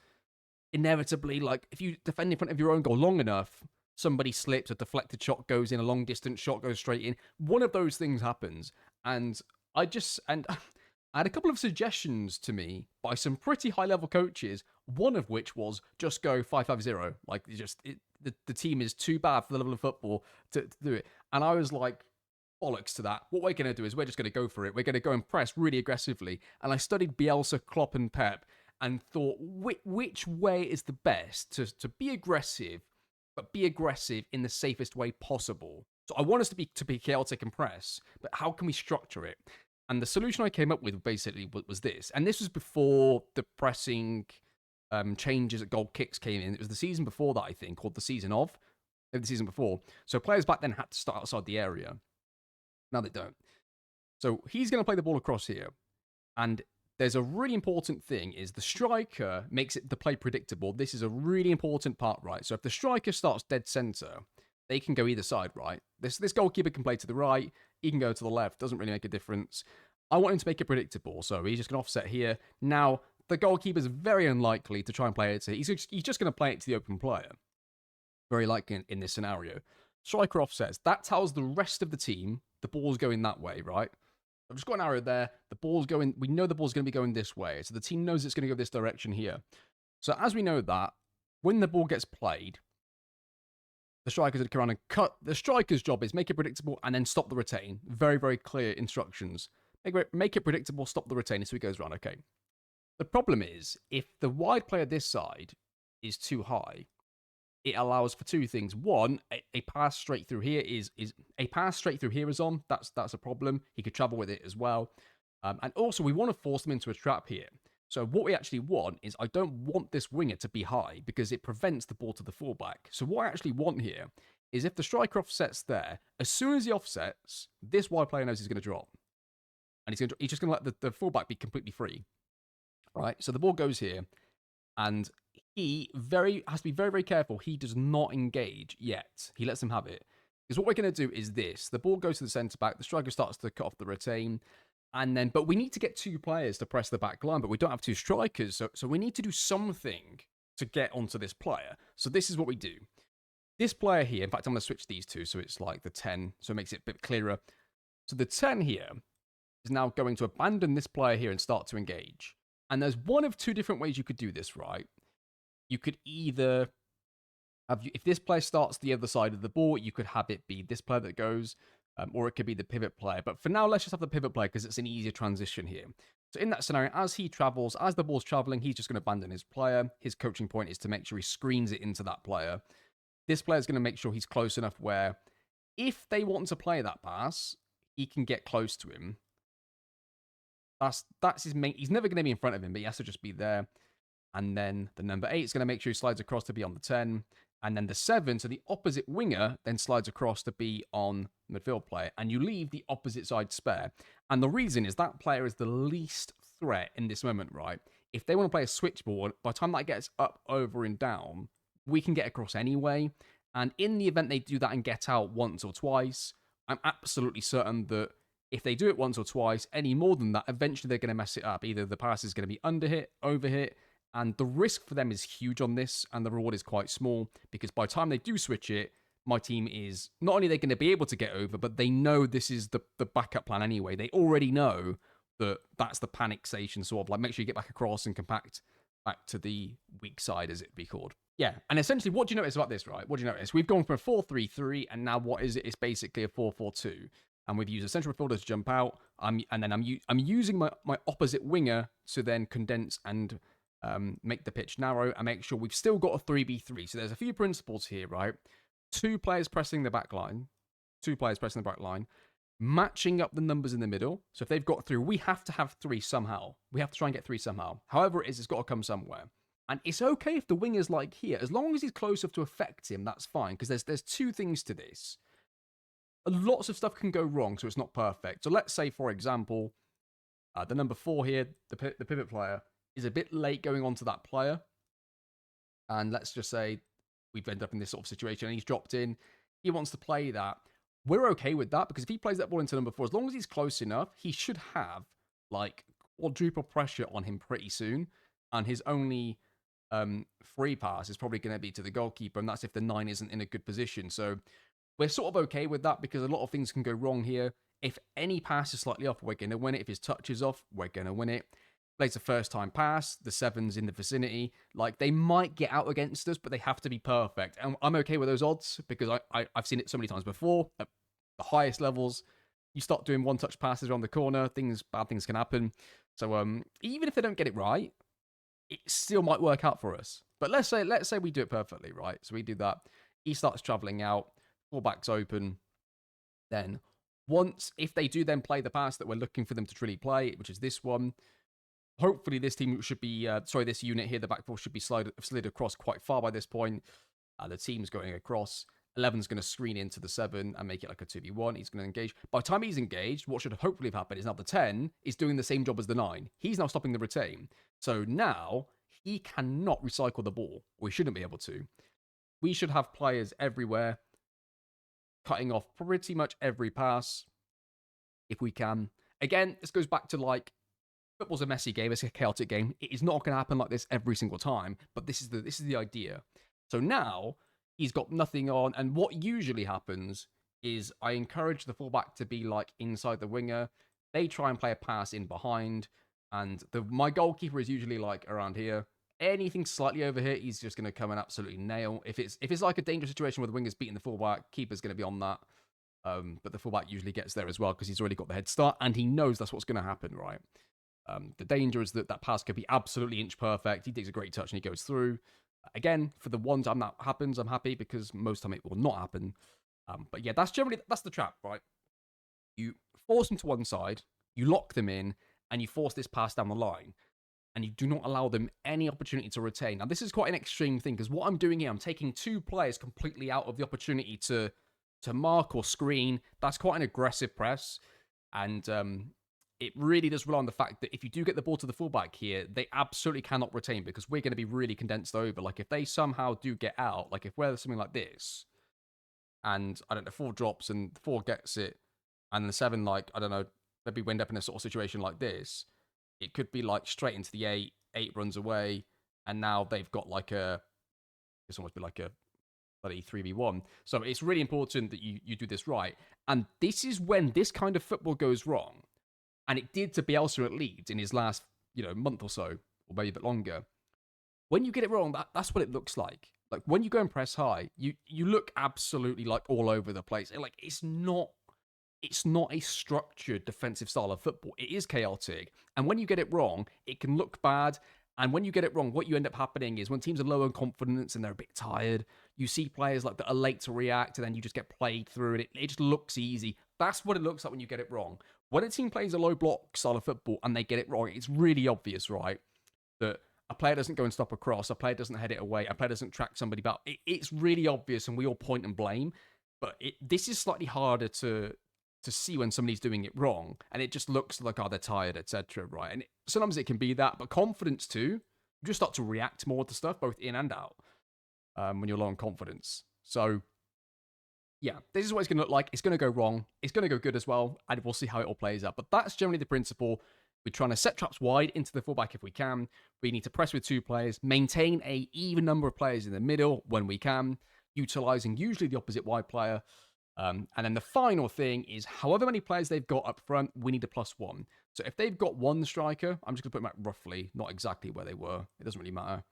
inevitably, if you defend in front of your own goal long enough, somebody slips, a deflected shot goes in, a long-distance shot goes straight in. One of those things happens, and I had a couple of suggestions to me by some pretty high-level coaches, one of which was just go 5-5-0. The team is too bad for the level of football to do it. And I was like, bollocks to that. What we're going to do is we're just going to go for it. We're going to go and press really aggressively. And I studied Bielsa, Klopp, and Pep and thought, which way is the best to be aggressive, but be aggressive in the safest way possible? So I want us to be chaotic and press, but how can we structure it? And the solution I came up with basically was this. And this was before the pressing changes at goal kicks came in. It was the season before that, I think, or the season before. So players back then had to start outside the area. Now they don't. So he's going to play the ball across here. And there's a really important thing is the striker makes the play predictable. This is a really important part, right? So if the striker starts dead center, they can go either side, right? This goalkeeper can play to the right, he can go to the left, doesn't really make a difference. I want him to make it predictable, so he's just going to offset here. Now, the goalkeeper is very unlikely to try and play it to... He's just going to play it to the open player. Very likely in this scenario. Striker offsets. That tells the rest of the team the ball's going that way, right? I've just got an arrow there. The ball's going... We know the ball's going to be going this way, so the team knows it's going to go this direction here. So as we know that, when the ball gets played, the striker's going to come around and cut. The striker's job is make it predictable and then stop the retain. Very, very clear instructions. Make it predictable, stop the retain so he goes around. Okay. The problem is, if the wide player this side is too high, it allows for two things. One, a pass straight through here is on. That's a problem. He could travel with it as well. And also, we want to force them into a trap here. So what we actually want is, I don't want this winger to be high because it prevents the ball to the fullback. So what I actually want here is if the striker offsets there, as soon as he offsets, this wide player knows he's going to drop. And he's just going to let the fullback be completely free. Right? So the ball goes here. And he has to be very, very careful. He does not engage yet. He lets him have it. Because what we're going to do is this. The ball goes to the centre-back. The striker starts to cut off the retain. And then, but we need to get two players to press the back line, but we don't have two strikers. So we need to do something to get onto this player. So this is what we do. This player here, in fact, I'm going to switch these two. So it's like the 10. So it makes it a bit clearer. So the 10 here is now going to abandon this player here and start to engage. And there's one of two different ways you could do this, right? You could either have, if this player starts the other side of the ball, you could have it be this player that goes, or it could be the pivot player. But for now, let's just have the pivot player because it's an easier transition here. So in that scenario, as he travels, as the ball's traveling, he's just going to abandon his player. His coaching point is to make sure he screens it into that player. This player is going to make sure he's close enough where if they want to play that pass, he can get close to him. That's his main... He's never going to be in front of him, but he has to just be there. And then the number 8 is going to make sure he slides across to be on the 10. And then the 7, so the opposite winger, then slides across to be on the midfield player. And you leave the opposite side spare. And the reason is that player is the least threat in this moment, right? If they want to play a switchboard, by the time that gets up, over, and down, we can get across anyway. And in the event they do that and get out once or twice, I'm absolutely certain that if they do it once or twice, any more than that, eventually they're going to mess it up. Either the pass is going to be underhit, overhit, and the risk for them is huge on this, and the reward is quite small, because by the time they do switch it, my team is, not only are they going to be able to get over, but they know this is the backup plan anyway. They already know that that's the panic station, sort of, like, make sure you get back across and compact back to the weak side, as it'd be called. Yeah, and essentially, what do you notice about this, right? What do you notice? We've gone from a 4-3-3, and now what is it? It's basically a 4-4-2. And we've used a central midfielder to jump out. And then I'm using my opposite winger to then condense and make the pitch narrow and make sure we've still got a 3-B-3. So there's a few principles here, right? 2 players pressing the back line. 2 players pressing the back line. Matching up the numbers in the middle. So if they've got 3, we have to have 3 somehow. We have to try and get 3 somehow. However it is, it's got to come somewhere. And it's okay if the winger's like here. As long as he's close enough to affect him, that's fine. Because there's 2 things to this. Lots of stuff can go wrong, so it's not perfect. So let's say, for example, the number 4 here, the pivot player, is a bit late going on to that player. And let's just say we've ended up in this sort of situation and he's dropped in. He wants to play that. We're okay with that because if he plays that ball into number 4, as long as he's close enough, he should have like quadruple pressure on him pretty soon. And his only free pass is probably going to be to the goalkeeper. And that's if the 9 isn't in a good position. So we're sort of okay with that because a lot of things can go wrong here. If any pass is slightly off, we're going to win it. If his touch is off, we're going to win it. Plays a first-time pass, the 7's in the vicinity. Like, they might get out against us, but they have to be perfect. And I'm okay with those odds because I've seen it so many times before. At the highest levels, you start doing one-touch passes around the corner, bad things can happen. So even if they don't get it right, it still might work out for us. But let's say we do it perfectly, right? So we do that. He starts traveling out. Fullback's open. Then if they do then play the pass that we're looking for them to truly play, which is this one, hopefully this team should be, this unit here, the back four should be slid across quite far by this point. The team's going across. 11's going to screen into the 7 and make it like a 2v1. He's going to engage. By the time he's engaged, what should hopefully have happened is now the 10 is doing the same job as the 9. He's now stopping the retain. So now he cannot recycle the ball. We shouldn't be able to. We should have players everywhere cutting off pretty much every pass if we can. Again, this goes back to like, football's a messy game, it's a chaotic game. It is not going to happen like this every single time, but this is the idea. So now he's got nothing on, and what usually happens is I encourage the fullback to be like inside the winger. They try and play a pass in behind, and my goalkeeper is usually like around here. Anything slightly over here, he's just going to come and absolutely nail. If it's like a dangerous situation where the winger's beating the fullback, keeper's going to be on that. But the fullback usually gets there as well because he's already got the head start, and he knows that's what's going to happen, right? The danger is that pass could be absolutely inch perfect. He takes a great touch and he goes through. Again, for the one time that happens, I'm happy because most time it will not happen. But yeah, that's the trap, right? You force them to one side, you lock them in, and you force this pass down the line. And you do not allow them any opportunity to retain. Now, this is quite an extreme thing because what I'm doing here, I'm taking two players completely out of the opportunity to mark or screen. That's quite an aggressive press. And it really does rely on the fact that if you do get the ball to the fullback here, they absolutely cannot retain because we're going to be really condensed over. Like, if they somehow do get out, like if we're something like this, and, I don't know, 4 drops and 4 gets it, and the 7, like, I don't know, maybe we end up in a sort of situation like this, it could be, like, straight into the 8 runs away, and now they've got, like, this almost be like a bloody 3v1. So it's really important that you do this right. And this is when this kind of football goes wrong. And it did to Bielsa at Leeds in his last, month or so, or maybe a bit longer. When you get it wrong, that's what it looks like. Like, when you go and press high, you look absolutely, like, all over the place. Like, it's not a structured defensive style of football. It is chaotic. And when you get it wrong, it can look bad. And when you get it wrong, what you end up happening is when teams are low on confidence and they're a bit tired, you see players like that are late to react, and then you just get played through, and it just looks easy. That's what it looks like when you get it wrong. When a team plays a low block style of football and they get it wrong, it's really obvious, right? That a player doesn't go and stop a cross, a player doesn't head it away, a player doesn't track somebody back. It's really obvious, and we all point and blame. But this is slightly harder to see when somebody's doing it wrong, and it just looks like, they're tired, etc., right? And sometimes it can be that, but confidence too. You just start to react more to stuff, both in and out, when you're low on confidence. So, yeah, this is what it's going to look like. It's going to go wrong. It's going to go good as well, and we'll see how it all plays out. But that's generally the principle. We're trying to set traps wide into the fullback if we can. We need to press with 2 players, maintain a even number of players in the middle when we can, utilizing usually the opposite wide player. And then the final thing is, however many players they've got up front, we need a +1. So if they've got 1 striker, I'm just going to put them out roughly, not exactly where they were. It doesn't really matter.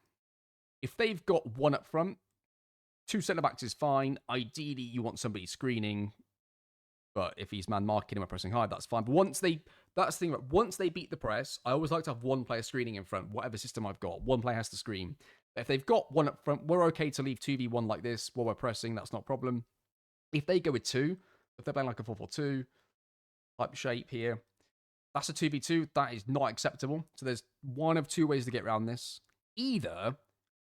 If they've got 1 up front, 2 centre-backs is fine. Ideally, you want somebody screening. But if he's man marking him or pressing high, that's fine. But once they beat the press, I always like to have 1 player screening in front, whatever system I've got. 1 player has to screen. But if they've got 1 up front, we're okay to leave 2v1 like this while we're pressing. That's not a problem. If they go with 2, if they're playing like a 4-4-2 type shape here, that's a 2v2. That is not acceptable. So there's 1 of 2 ways to get around this. Either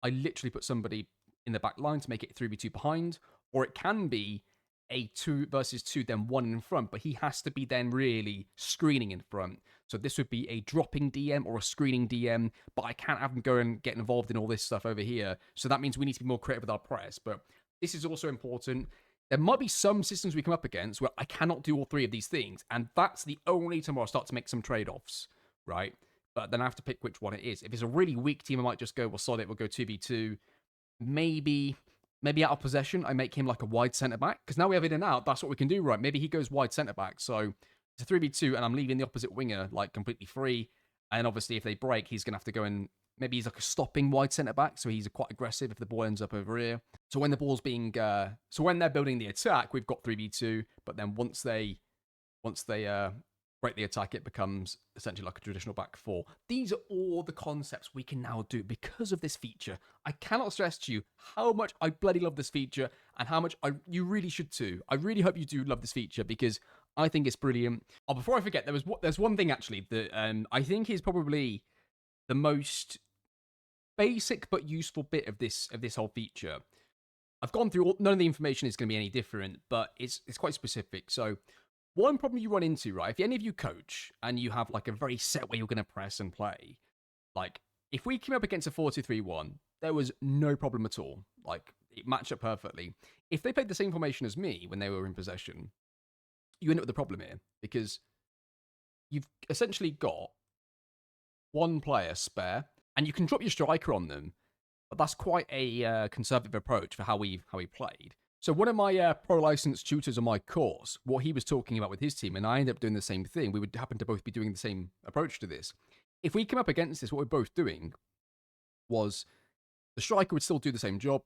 I literally put somebody in the back line to make it 3v2 behind, or it can be a 2 versus 2, then 1 in front, but he has to be then really screening in front. So this would be a dropping DM or a screening DM, but I can't have him go and get involved in all this stuff over here. So that means we need to be more creative with our press. But this is also important. There might be some systems we come up against where I cannot do all 3 of these things, and that's the only time where I'll start to make some trade-offs, right? But then I have to pick which one it is. If it's a really weak team, I might just go, well, sod it, we'll go 2v2. Maybe out of possession, I make him like a wide centre-back, because now we have in and out, that's what we can do, right? Maybe he goes wide centre-back, so it's a 3v2, and I'm leaving the opposite winger, like, completely free, and obviously if they break, he's going to have to go and maybe he's like a stopping wide centre-back, so he's quite aggressive if the ball ends up over here. So when the ball's being, so when they're building the attack, we've got 3v2, but then once they break the attack, it becomes essentially like a traditional back 4. These are all the concepts we can now do because of this feature. I cannot stress to you how much I bloody love this feature and how much you really should too. I really hope you do love this feature because I think it's brilliant. Oh, before I forget, there's one thing actually that I think is probably the most basic but useful bit of this whole feature. I've gone through none of the information is going to be any different, but it's quite specific. So one problem you run into, right, if any of you coach and you have like a very set way you're going to press and play, like if we came up against a 4-2-3-1, there was no problem at all. Like It matched up perfectly. If they played the same formation as me when they were in possession, you end up with a problem here because you've essentially got one player spare, and you can drop your striker on them, but that's quite a conservative approach for how we played. So one of my pro licensed tutors on my course, what he was talking about with his team, and I ended up doing the same thing. We would happen to both be doing the same approach to this. If we come up against this, what we're both doing was the striker would still do the same job.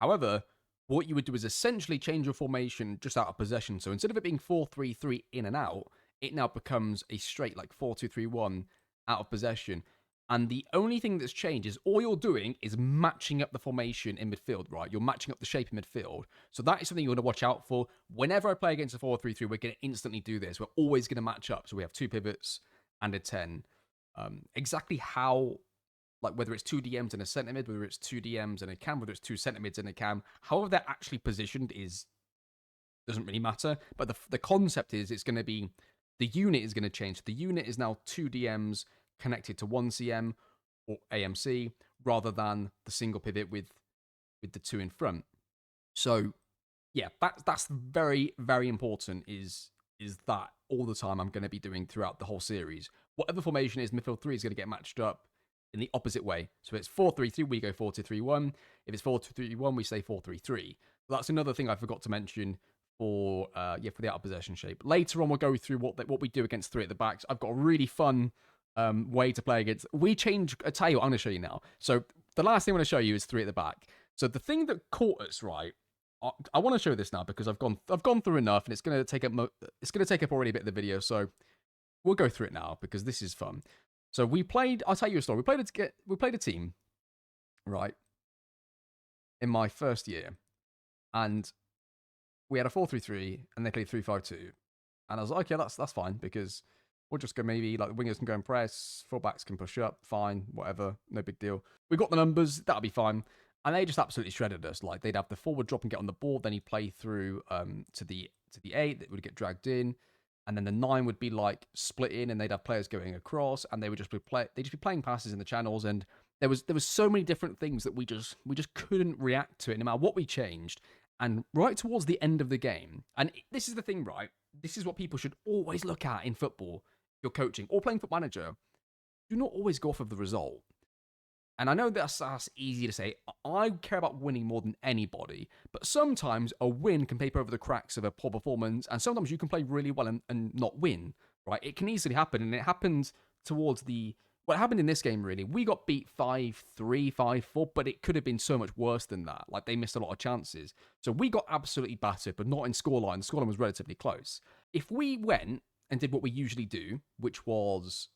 However, what you would do is essentially change your formation just out of possession. So instead of it being 4-3-3 in and out, it now becomes a straight like 4-2-3-1 out of possession. And the only thing that's changed is all you're doing is matching up the formation in midfield, right? You're matching up the shape in midfield. So that is something you want to watch out for. Whenever I play against a 4-3-3, we're going to instantly do this. We're always going to match up. So we have 2 pivots and a 10. Exactly how, like whether it's 2 DMs and a centre mid, whether it's 2 DMs and a cam, whether it's 2 centre mids and a cam, however they're actually positioned doesn't really matter. But the concept is it's going to be, the unit is going to change. The unit is now 2 DMs connected to 1 CM or AMC rather than the single pivot with the 2 in front. So yeah, that's very, very important is that all the time I'm going to be doing throughout the whole series. Whatever formation is, midfield 3 is going to get matched up in the opposite way. So if it's 4-3-3, we go 4-2-3-1. If it's 4-2-3-1, we say 4-3-3. That's another thing I forgot to mention for the out of possession shape. Later on, we'll go through what we do against 3 at the backs. I've got a really fun way to play against. We change. I tell you what, I'm going to show you now. So the last thing I want to show you is 3 at the back. So the thing that caught us, right? I want to show this now because I've gone through enough, and it's going to take up already a bit of the video. So we'll go through it now because this is fun. So we played. I'll tell you a story. We played a team, right, in my first year, and we had a 4-3-3, and they played 3-5-2, and I was like, okay, that's fine because we'll just go maybe like the wingers can go and press, fullbacks can push up, fine, whatever, no big deal. We got the numbers, that'll be fine. And they just absolutely shredded us. Like they'd have the forward drop and get on the ball, then he'd play through to the 8 that would get dragged in, and then the 9 would be like split in, and they'd have players going across, and they would just be playing passes in the channels, and there was so many different things that we just couldn't react to it no matter what we changed. And right towards the end of the game, and this is the thing, right? This is what people should always look at in football. If you're coaching or playing Football Manager, do not always go off of the result. And I know that's easy to say. I care about winning more than anybody. But sometimes a win can paper over the cracks of a poor performance. And sometimes you can play really well and not win, right? It can easily happen. And it happened what happened in this game, really. We got beat 5-3, 5-4, but it could have been so much worse than that. Like, they missed a lot of chances. So we got absolutely battered, but not in scoreline. The scoreline was relatively close. If we went and did what we usually do, which was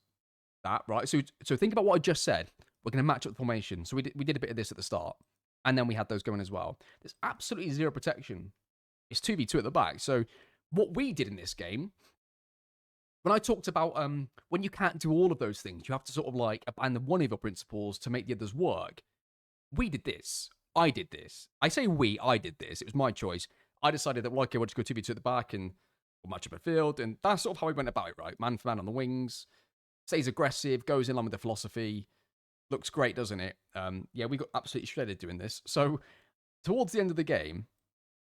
that, right? So think about what I just said. We're going to match up the formation. So we did a bit of this at the start, and then we had those going as well. There's absolutely zero protection. It's 2v2 at the back. So what we did in this game, when I talked about when you can't do all of those things, you have to sort of like abandon one of your principles to make the others work. We did this. I did this. I say I did this. It was my choice. I decided that, well, okay, we'll just go 2v2 at the back and we'll match up a field. And that's sort of how we went about it, right? Man for man on the wings. Stays aggressive, goes in line with the philosophy. Looks great, doesn't it? Yeah, we got absolutely shredded doing this. So towards the end of the game,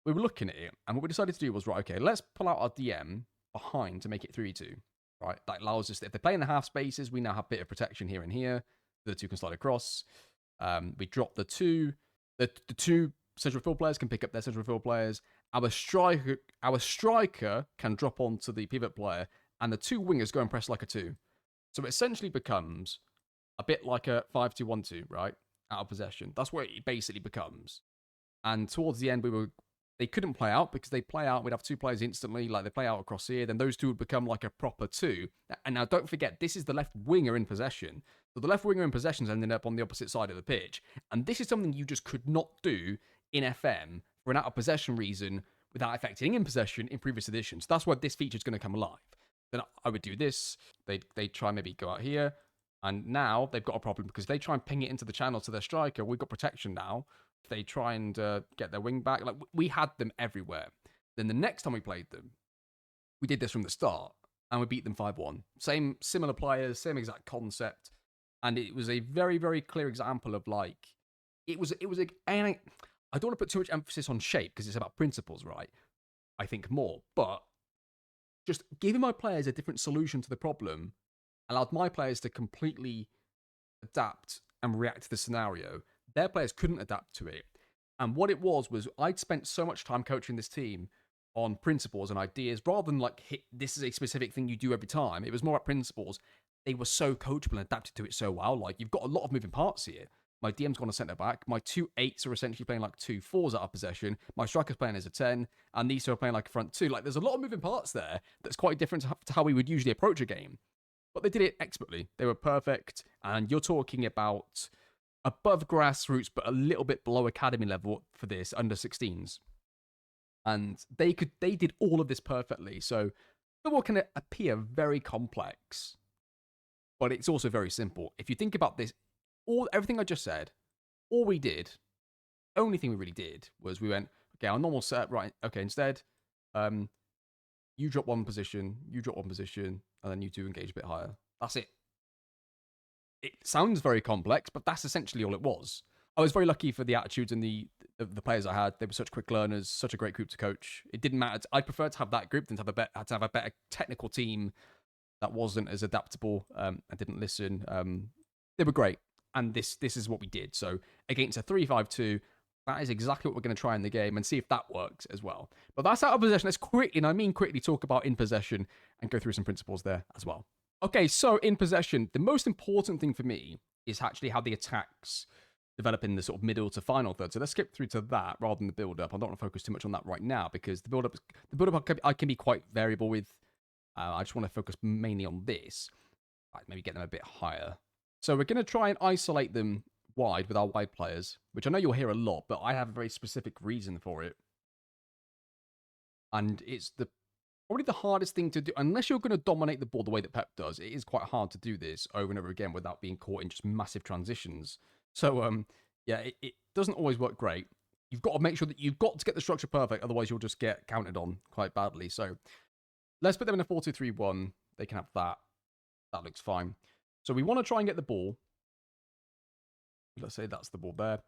we were looking at it, and what we decided to do was, right, okay, let's pull out our DM behind to make it 3-2, right? That allows us, if they play in the half spaces, we now have a bit of protection here and here. The 2 can slide across. We drop the 2. The 2 central field players can pick up their central field players. Our striker can drop onto the pivot player, and the 2 wingers go and press like a 2. So it essentially becomes a bit like a 5-2-1-2, right? Out of possession. That's what it basically becomes. And towards the end, they couldn't play out because they play out. We'd have 2 players instantly, like they play out across here. Then those 2 would become like a proper 2. And now don't forget, this is the left winger in possession. So the left winger in possession is ending up on the opposite side of the pitch. And this is something you just could not do in FM for an out of possession reason without affecting in possession in previous editions. That's why this feature is going to come alive. Then I would do this. They'd try maybe go out here. And now they've got a problem because if they try and ping it into the channel to their striker, we've got protection now. If they try and get their wing back, like we had them everywhere. Then the next time we played them, we did this from the start and we beat them 5-1. Similar players, same exact concept. And it was a very, very clear example of like, it was a, and I don't want to put too much emphasis on shape because it's about principles, right? I think more. But just giving my players a different solution to the problem allowed my players to completely adapt and react to the scenario. Their players couldn't adapt to it. And what it was I'd spent so much time coaching this team on principles and ideas rather than like, this is a specific thing you do every time. It was more about principles. They were so coachable and adapted to it so well. Like, you've got a lot of moving parts here. My DM's gone a centre back. My 2 8s are essentially playing like 2 4s out of possession. My striker's playing as a 10, and these two are playing like a front 2. Like, there's a lot of moving parts there that's quite different to how we would usually approach a game. But they did it expertly. They were perfect, and you're talking about above grassroots, but a little bit below academy level for this, under 16s. And they did all of this perfectly. So football can appear very complex, but it's also very simple. If you think about this, everything I just said, only thing we really did was we went, okay, our normal set, right? Okay, instead, you drop one position, and then you two engage a bit higher. That's it. It sounds very complex, but that's essentially all it was. I was very lucky for the attitudes and the players I had. They were such quick learners, such a great group to coach. It didn't matter. I preferred to have that group than to have a better technical team that wasn't as adaptable and didn't listen. They were great, and this is what we did. So against a 3-5-2, that is exactly what we're going to try in the game and see if that works as well. But that's out of possession. Let's quickly, and I mean quickly, talk about in possession and go through some principles there as well. Okay, so in possession, the most important thing for me is actually how the attacks develop in the sort of middle to final third. So let's skip through to that rather than the build-up. I don't want to focus too much on that right now because the build-up I can be quite variable with. I just want to focus mainly on this. Right, maybe get them a bit higher. So we're going to try and isolate them wide with our wide players, which I know you'll hear a lot, but I have a very specific reason for it. And it's probably the hardest thing to do, unless you're going to dominate the ball the way that Pep does. It is quite hard to do this over and over again without being caught in just massive transitions. So, yeah, it doesn't always work great. You've got to make sure that you've got to get the structure perfect, otherwise you'll just get counted on quite badly. So let's put them in a 4-2-3-1. They can have that. That looks fine. So we want to try and get the ball. Let's say that's the ball there.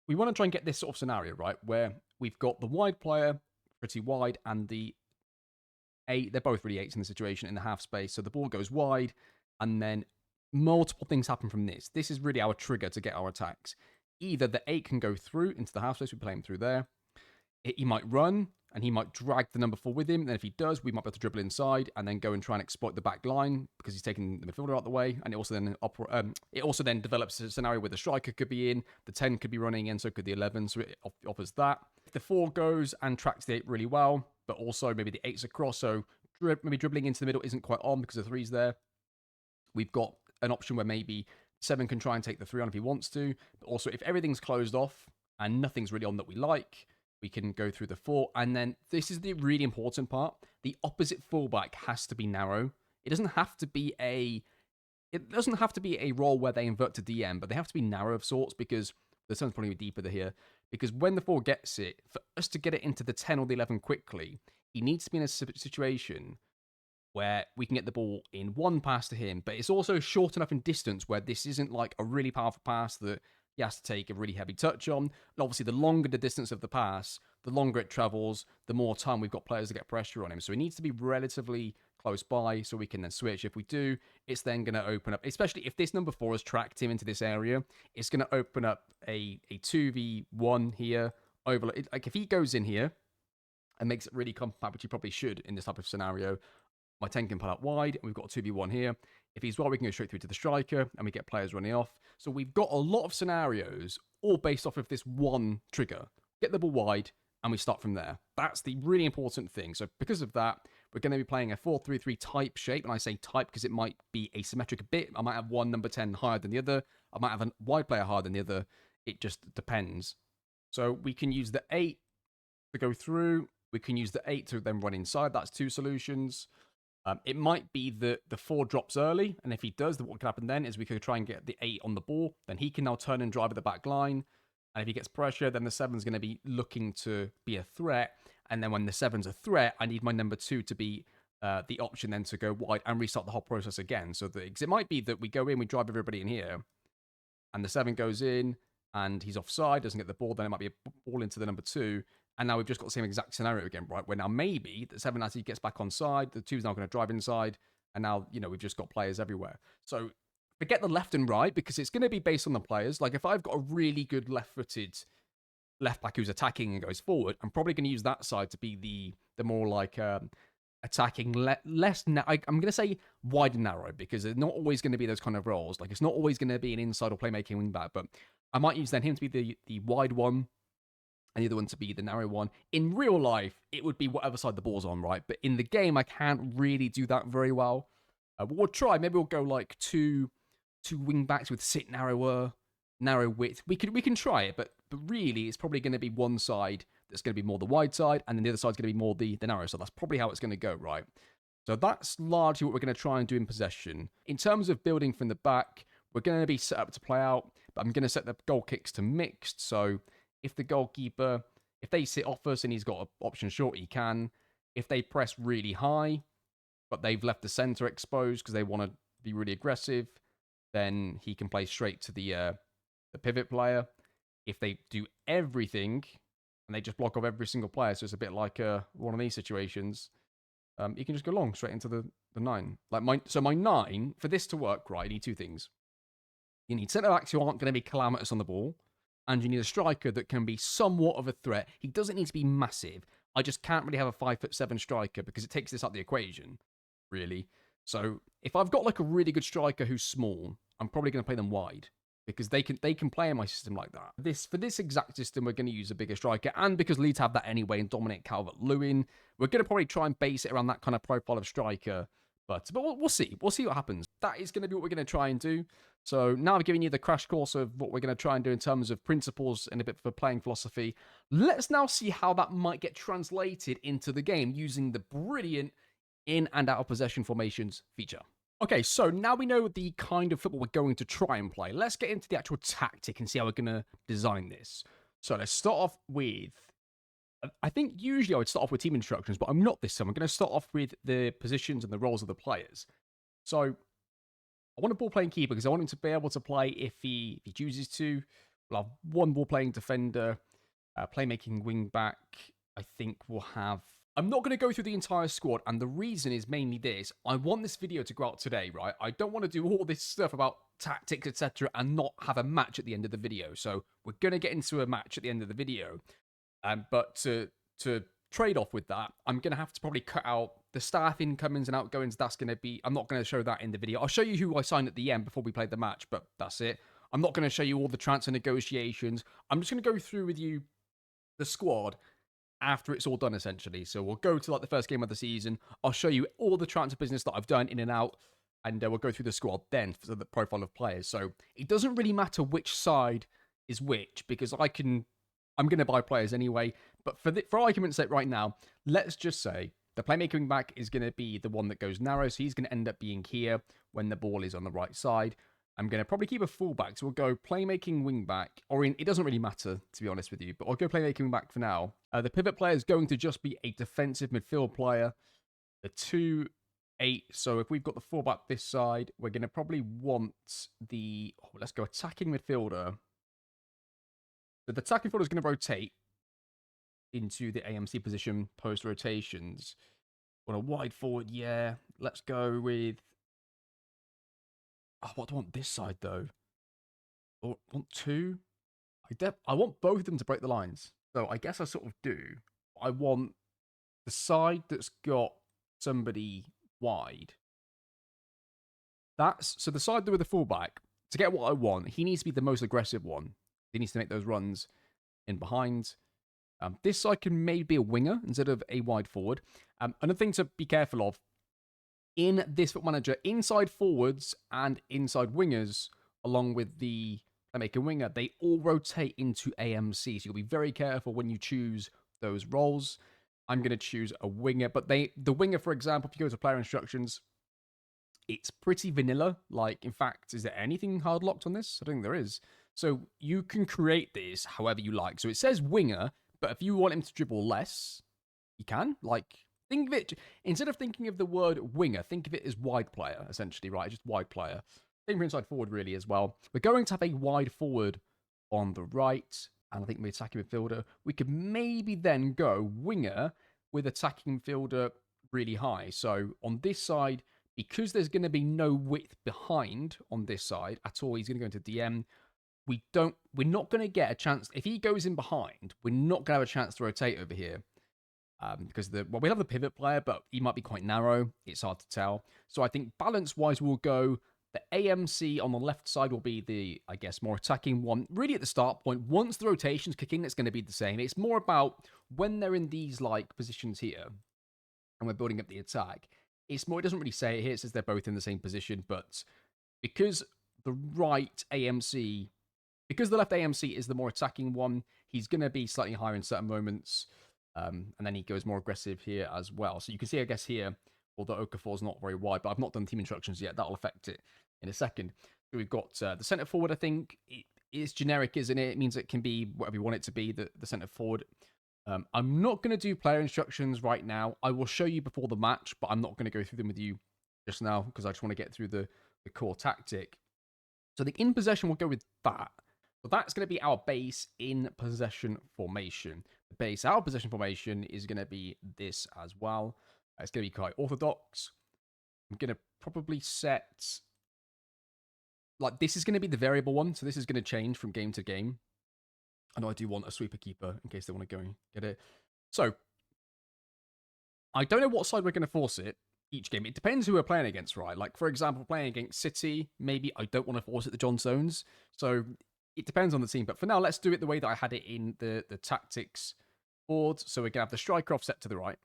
We want to try and get this sort of scenario, right, where we've got the wide player pretty wide and the 8, they're both really 8s in the situation in the half space. So the ball goes wide and then multiple things happen from this. This is really our trigger to get our attacks. Either the 8 can go through into the half space, we play him through there. He might run and he might drag the number 4 with him. And if he does, we might be able to dribble inside and then go and try and exploit the back line because he's taking the midfielder out the way. And it also then develops a scenario where the striker could be in, the 10 could be running, and so could the 11. So it offers that. If the 4 goes and tracks the 8 really well, but also maybe the 8's across, so maybe dribbling into the middle isn't quite on because the 3's there. We've got an option where maybe 7 can try and take the 3 on if he wants to. But also, if everything's closed off and nothing's really on that we like, we can go through the 4. And then this is the really important part. The opposite fullback has to be narrow. It doesn't have to be a role where they invert to DM, but they have to be narrow of sorts because the 7's probably deeper here. Because when the 4 gets it, for us to get it into the 10 or the 11 quickly, he needs to be in a situation where we can get the ball in one pass to him, but it's also short enough in distance where this isn't like a really powerful pass that he has to take a really heavy touch on. And obviously, the longer the distance of the pass, the longer it travels, the more time we've got players to get pressure on him. So he needs to be relatively close by so we can then switch. If we do, it's then going to open up, especially if this number 4 has tracked him into this area, it's going to open up a 2v1 here. Like if he goes in here and makes it really compact, which he probably should in this type of scenario, my 10 can pull out wide, and we've got a 2v1 here. If he's well, we can go straight through to the striker, and we get players running off. So we've got a lot of scenarios, all based off of this one trigger. Get the ball wide, and we start from there. That's the really important thing. So because of that, we're going to be playing a 4-3-3 type shape, and I say type because it might be asymmetric a bit. I might have one number 10 higher than the other. I might have a wide player higher than the other. It just depends. So we can use the 8 to go through. We can use the 8 to then run inside. That's 2 solutions. It might be that the 4 drops early, and if he does, then what can happen then is we could try and get the 8 on the ball. Then he can now turn and drive at the back line, and if he gets pressure, then the 7's going to be looking to be a threat. And then when the 7's a threat, I need my number 2 to be the option then to go wide and restart the whole process again. So because it might be that we go in, we drive everybody in here, and the 7 goes in, and he's offside, doesn't get the ball, then it might be a ball into the number 2. And now we've just got the same exact scenario again, right? Where now maybe the 7 actually gets back onside, the 2's now going to drive inside, and now, we've just got players everywhere. So forget the left and right, because it's going to be based on the players. Like, if I've got a really good left-footed left back who's attacking and goes forward, I'm probably going to use that side to be the more like attacking, less. I'm going to say wide and narrow, because there's not always going to be those kind of roles. Like, it's not always going to be an inside or playmaking wing back, but I might use then him to be the wide one, and the other one to be the narrow one. In real life, it would be whatever side the ball's on, right? But in the game, I can't really do that very well. But we'll try. Maybe we'll go like two wing backs with sit narrow width. We can try it, but really, it's probably going to be one side that's going to be more the wide side, and then the other side's going to be more the narrow. So that's probably how it's going to go, right? So that's largely what we're going to try and do in possession. In terms of building from the back, we're going to be set up to play out, but I'm going to set the goal kicks to mixed. So if the goalkeeper, if they sit off us and he's got an option short, he can. If they press really high, but they've left the centre exposed because they want to be really aggressive, then he can play straight to the pivot player. If they do everything and they just block off every single player, so it's a bit like one of these situations, you can just go long straight into the 9. Like my 9, for this to work right, you need 2 things. You need centre backs who aren't going to be calamitous on the ball, and you need a striker that can be somewhat of a threat. He doesn't need to be massive. I just can't really have a 5'7" striker because it takes this out of the equation, really. So if I've got like a really good striker who's small, I'm probably going to play them wide, because they can play in my system like that. For this exact system, we're going to use a bigger striker, and because Leeds have that anyway, and Dominic Calvert-Lewin, we're going to probably try and base it around that kind of profile of striker. But we'll see. We'll see what happens. That is going to be what we're going to try and do. So now I've given you the crash course of what we're going to try and do in terms of principles and a bit of a playing philosophy. Let's now see how that might get translated into the game using the brilliant in and out of possession formations feature. Okay, so now we know the kind of football we're going to try and play. Let's get into the actual tactic and see how we're going to design this. So let's start off with, I think usually I would start off with team instructions, but I'm not this time. I'm going to start off with the positions and the roles of the players. So I want a ball-playing keeper because I want him to be able to play if he chooses to. We'll have one ball-playing defender, playmaking wing-back. I think we'll have... I'm not going to go through the entire squad, and the reason is mainly this. I want this video to go out today, right? I don't want to do all this stuff about tactics, etc., and not have a match at the end of the video. So we're going to get into a match at the end of the video. But to trade off with that, I'm going to have to probably cut out the staff incomings and outgoings. That's going to be... I'm not going to show that in the video. I'll show you who I signed at the end before we played the match, but that's it. I'm not going to show you all the transfer negotiations. I'm just going to go through with you the squad after it's all done, essentially. So we'll go to like the first game of the season. I'll show you all the transfer business that I've done in and out, and we'll go through the squad then for the profile of players. So it doesn't really matter which side is which, because I'm going to buy players anyway. But for argument's sake right now, let's just say the playmaking back is going to be the one that goes narrow, so he's going to end up being here when the ball is on the right side. I'm going to probably keep a fullback, so we'll go playmaking wing back, it doesn't really matter, to be honest with you, but I'll go playmaking wing back for now. The pivot player is going to just be a defensive midfield player, the 2-8, so if we've got the fullback this side, we're going to probably want let's go attacking midfielder. So the attacking midfielder is going to rotate into the AMC position post rotations. On a wide forward, yeah, let's go with... Oh, what do I want this side, though? Or want 2? I want both of them to break the lines. So I guess I sort of do. I want the side that's got somebody wide. So the side with the fullback, to get what I want, he needs to be the most aggressive one. He needs to make those runs in behind. This side can maybe be a winger instead of a wide forward. Another thing to be careful of, in this Football Manager, inside forwards and inside wingers, along with the playmaker winger, they all rotate into AMC. So you'll be very careful when you choose those roles. I'm going to choose a winger, but the winger, for example, if you go to player instructions, it's pretty vanilla. Like, in fact, is there anything hard locked on this? I don't think there is. So you can create this however you like. So it says winger, but if you want him to dribble less, you can. Like, think of it, instead of thinking of the word winger, think of it as wide player, essentially, right? Just wide player. Same for inside forward, really, as well. We're going to have a wide forward on the right, and I think we're attacking midfielder. We could maybe then go winger with attacking midfielder really high. So on this side, because there's going to be no width behind on this side at all, he's going to go into DM. We're not going to get a chance. If he goes in behind, we're not going to have a chance to rotate over here. Because we'll have the pivot player, but he might be quite narrow. It's hard to tell. So I think balance-wise, we'll go the AMC on the left side will be the, I guess, more attacking one. Really at the start point, once the rotations kick in, it's going to be the same. It's more about when they're in these like positions here, and we're building up the attack. It's more. It doesn't really say it here. It says they're both in the same position, but because the right AMC, because the left AMC is the more attacking one, he's going to be slightly higher in certain moments. And then he goes more aggressive here as well. So you can see, I guess, here, although Okafor's not very wide, but I've not done team instructions yet. That'll affect it in a second. So we've got the centre forward, I think. It is generic, isn't it? It means it can be whatever you want it to be, the centre forward. I'm not going to do player instructions right now. I will show you before the match, but I'm not going to go through them with you just now because I just want to get through the core tactic. So the in possession will go with that. So that's going to be our base in possession formation. The base our possession formation is going to be this as well. It's going to be quite orthodox. I'm going to probably set... Like, this is going to be the variable one, so this is going to change from game to game. I know I do want a sweeper keeper in case they want to go and get it. So, I don't know what side we're going to force it each game. It depends who we're playing against, right? Like, for example, playing against City, maybe I don't want to force it to John Stones. So, it depends on the team. But for now, let's do it the way that I had it in the tactics board. So, we're going to have the striker offset to the right.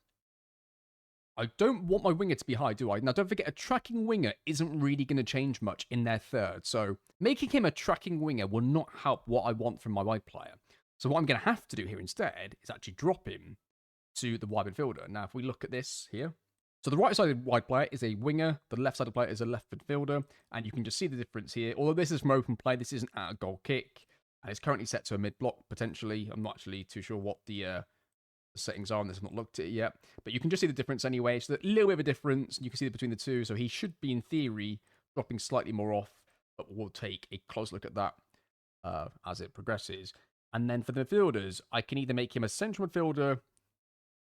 I don't want my winger to be high, do I? Now, don't forget, a tracking winger isn't really going to change much in their third. So, making him a tracking winger will not help what I want from my wide player. So, what I'm going to have to do here instead is actually drop him to the wide midfielder. Now, if we look at this here. So, the right-sided wide player is a winger. The left-sided player is a left midfielder. And you can just see the difference here. Although this is from open play, this isn't at a goal kick. And it's currently set to a mid-block, potentially. I'm not actually too sure what the settings are on this. I've not looked at it yet, but you can just see the difference anyway. So a little bit of a difference you can see between the two. So he should be in theory dropping slightly more off, but we'll take a close look at that as it progresses. And then for the midfielders, I can either make him a central midfielder